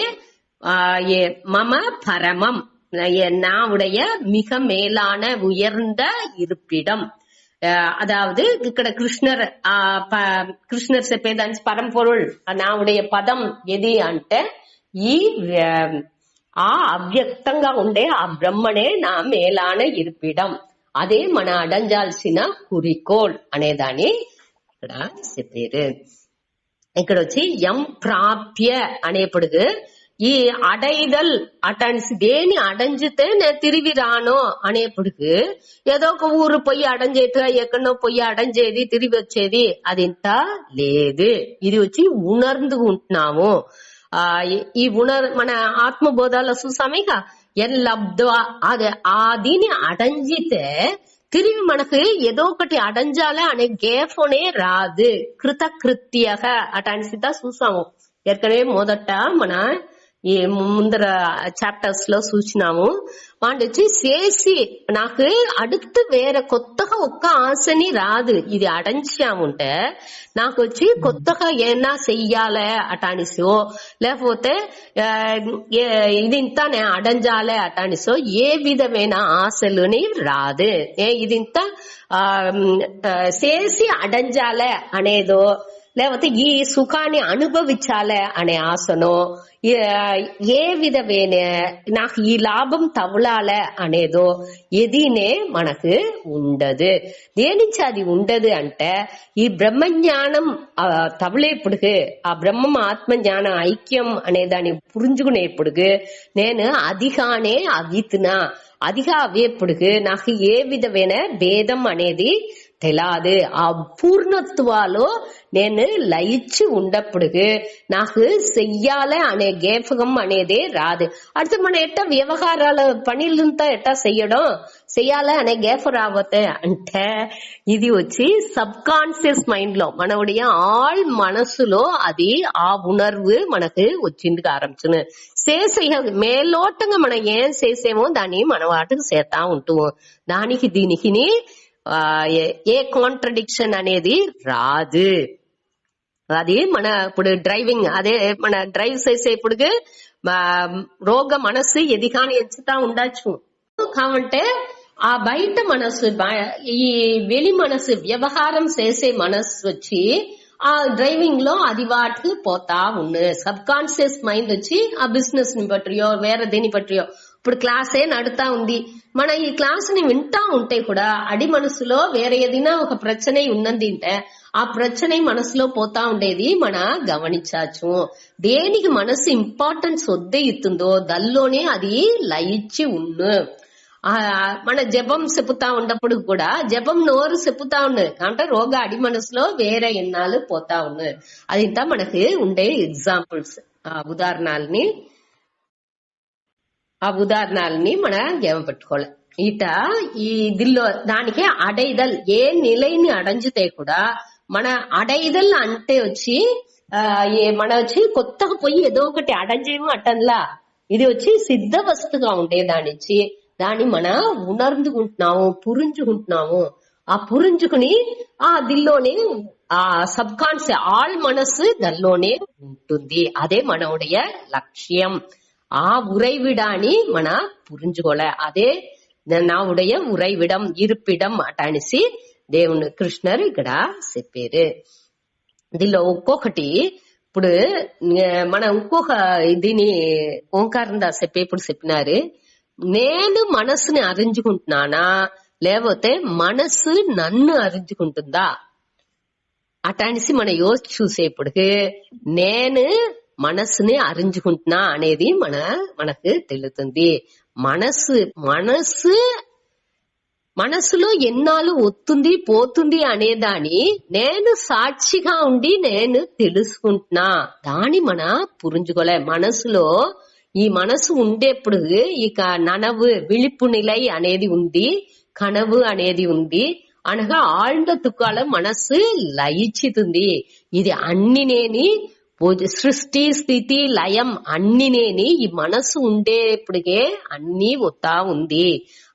மம பரமம் நாவுடைய மிக மேலான உயர்ந்த இருப்பிடம் அதாவது ఇక్కడ కృష్ణర్ చెప్పేదాని పరంపొరుள் నావుடைய పదం ఏది అంటే ఈ ఆ అవ్యక్తంగా ఉండే ఆ బ్రహ్మనే నా మేలాన ఇరుపిడం అదే మన అడంజాల్సిన కురికోల్ అనేదాన్ని ఇక్కడ చెప్పారు ఇక్కడ వచ్చి ఎం ప్రాప్య అనేప్పుడు ఈ అడైదల్ అటన్స్ దేని అడంజితే నేను తిరిగి రాను అనేప్పటికి ఏదో ఒక ఊరు పోయి అడంజేట ఎక్కడో పోయి అడంజేది తిరిగి వచ్చేది అది ఇంత లేదు ఇది వచ్చి ఉణర్ந்துకుంటున్నాము ఈ మన ఆత్మబోధాల చూసామేక ఎల్లబ్ద్వా అదే ఆ దీని అడంజితే తిరిగి మనకు ఏదో ఒకటి అడంజాలే అనే గేఫోనే రాదు కృతకృత్యగా అటాన్సితా చూసాము ఏற்கனவே మొదట మన ఈ ముందర చాప్టర్స్ లో చూసినాము వాటి వచ్చి చేసి నాకు அடுத்து వేరే కొత్తగా ఒక్క ఆశని రాదు ఇది అడంచాముంటే నాకు వచ్చి కొత్తగా ఏనా చెయ్యాలే అటానిసో లేకపోతే ఇది ఇంత నేను అడంజాలే అటానిసో ఏ విధమైన ఆశలుని రాదు ఇది ఇంత చేసి అడంజాలే అనేదో లేకపోతే ఈ సుఖాన్ని అనుభవించాలే అనే ఆశనో ఏ విధమైన నాకు ఈ లాభం తవలాలే అనేదో ఎదినే మనకు ఉండదు దేనించి అది ఉండదు అంటే ఈ బ్రహ్మజ్ఞానం తవలేపుడుకు ఆ బ్రహ్మం ఆత్మజ్ఞానం ఐక్యం అనే దాన్ని పురించుకునేప్పుడు నేను అదిగానే అవితునా అదిగా అవేప్పుడు నాకు ఏ విధమైన భేదం అనేది తెలాదు ఆ పూర్ణత్వాలో నేను లయించి ఉండప్పుడు నాకు చెయ్యాలే అనే గేఫకం అనేది రాదు அடுத்து మన ఎట్ట వ్యవహారాల పనులంతా ఎట్టా చెయ్యాలే అనే గేఫ రావతే అంటే ఇది వచ్చి సబ్ కాన్షియస్ మైండ్ లో మనవుடைய ఆల్ మనసులో అది ఆ ఉణర్వు మనకు వచ్చింది ఆరంభించును మేలోటంగా మనం ఏం చేసేమో దాన్ని మన వాటికి చేస్తా ఉంటాము దానికి దీనికి ఏ కాంట్రడిక్షన్ అనేది రాదు అది మన ఇప్పుడు డ్రైవింగ్ అదే మన డ్రైవ్ చేసేప్పుడు రోగ మనసు ఎదిగాని ఎంచుతా ఉండొచ్చు కావంటే ఆ బయట మనసు ఈ వెలి మనసు వ్యవహారం చేసే మనసు వచ్చి ఆ డ్రైవింగ్ లో అది వాటికి పోతా ఉన్ను సబ్ కాన్షియస్ మైండ్ వచ్చి ఆ బిజినెస్ ని పట్టియో వేరే దేని పట్టియో ఇప్పుడు క్లాసే నడుతా ఉంది మన ఈ క్లాస్ ని వింటా ఉంటే కూడా అడి మనసులో వేరే ఏదైనా ఒక ప్రச்சனை ఉన్నది అంటే ఆ ప్రச்சனை మనసులో పోతా ఉండేది మన గమనించచ్చు దేనికి మనసు ఇంపార్టెన్స్ వద్దే ఇస్తుందో దల్లోనే అది లయించి ఉన్ను మన జపం చెప్పుతా ఉన్నప్పుడు కూడా జపం నోరు చెప్పుతా ఉన్నది అంటే రోగ అడి మనసులో వేరే ఎన్నాళ్ళు పోతా ఉన్నది అది ఇంత మనకి ఉండే ఎగ్జాంపుల్స్ ఆ ఉదాహరణల్ని మన గేమ పెట్టుకోవాలి ఇట ఈ దిల్లో దానికి అడైదల్ ఏ నిలయని అడంజితే కూడా మన అడైదల్ అంటే వచ్చి మన వచ్చి కొత్తగా పోయి ఏదో ఒకటి అడంజేమో అట్టంలా ఇది వచ్చి సిద్ధ వస్తుగా ఉండే దానిచ్చి దాన్ని మన ఉణర్ந்துకుంటున్నాము పురించుకుంటున్నాము ఆ పురించుకుని ఆ దిల్లోనే ఆ సబ్ కాన్షియస్ ఆల్ మనసు దానిలోనే ఉంటుంది అదే మనవుடைய లక్ష్యం ఆ ఉరైవిడాన్ని మన పురించుకోలే అదే నావుடைய ఉరైవిడం ఇరుపిడం అటానిసి దేవుని కృష్ణర్ ఇక్కడ చెప్పారు దీనిలో ఒక్కొక్కటి ఇప్పుడు మన ఇంకొక దీని ఓంకారం దాస్ చెప్పేప్పుడు చెప్పినారు నేను మనసుని అరించుకుంటున్నానా లేకపోతే మనసు నన్ను అరించుకుంటుందా అటానిసి మన యోచి చూసేప్పటికి నేను మనసుని అరించుకుంటున్నా అనేది మనకు తెలుస్తుంది మనసు మనసులో ఎన్నాళ్ళు వస్తుంది పోతుంది అనేదాన్ని నేను సాక్షిగా ఉండి నేను తెలుసుకుంటున్నా దాని మన పురించుకోలే. మనసులో ఈ మనసు ఉండేప్పుడు ఇక ననవు విழிப்பு నిலை అనేది ఉంది, కనవు అనేది ఉంది అనగా ఆழ்ந்த తుకాల మనసు లయించుతుంది. ఇది అన్ని నేని సృష్టి స్థితి లయం అన్ని నేని ఈ మనసు ఉండేప్పటికే అన్ని వస్తా ఉంది.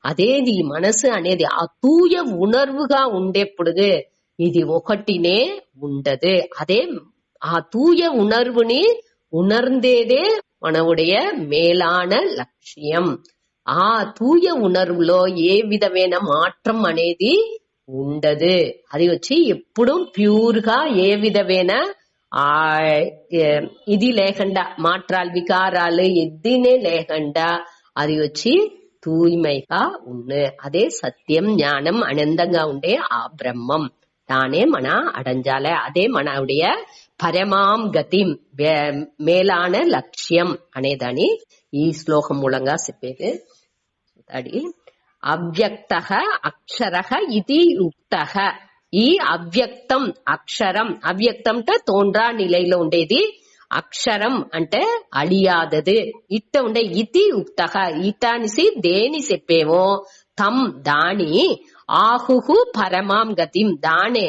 అదేది ఈ మనసు అనేది ఆ తూయ ఉணர்வுగా ఉండేప్పుడు ఇది ఒకటినే ఉండదు. అదే ఆ తూయ ఉணர்வுని உணர்ந்தேதே మనவுடைய మేలాన లక్ష్యం. ఆ తూయ ఉணர்வுలో ఏ విధమైన మాత్రం అనేది ఉండదు. అది వచ్చి ఎప్పుడు ప్యూర్ గా ఏ విధమైన ఇది లేకుండా మాత్రాలు వికారాలు ఎద్దినే లేకుండా అది వచ్చి తూய்மைగా ఉన్ను. అదే సత్యం జ్ఞానం ఆనందంగా ఉండే ఆ బ్రహ్మం தானே మన అడంజాలే. అదే మనవుடைய పరమాం గతిం మేలాన లక్ష్యం అనేదాన్ని ఈ శ్లోకం మూలంగా చెప్పేది. అది అవ్యక్త అక్షర ఇది ఉక్త. ఈ అవ్యక్తం అక్షరం, అవ్యక్తం అంటే తోండ్రా నిலையில ఉండేది, అక్షరం అంటే అడియాదది. ఇట్ట ఉండే ఇది ఉక్త. ఇట అనేసి దేని చెప్పేమో తం దాని ఆహుహు పరమాం గతిం దానే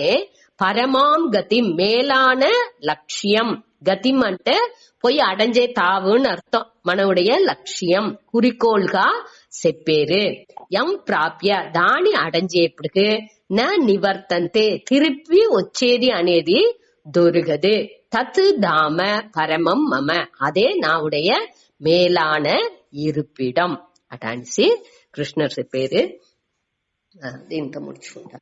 పరమాం గతిం మేలాன లక్ష్యం. గతిం అంటే పోయి అడంజే తావుன்னு అర్థం. మనவுடைய లక్ష్యం குறிக்கோள்గా చెప్పేరు. ఎం ప్రాప్య దాని అడంజేప్పటికి నా నివర్తంతే తిరిపి వచ్చేది అనేది దొరకదు. தத் தாம பரமம் மம அதே நாவுடைய மேலான இருப்பிடம் அட்டான்சி கிருஷ்ணர் பேரு. దీంతో ముడుచుకుంటా.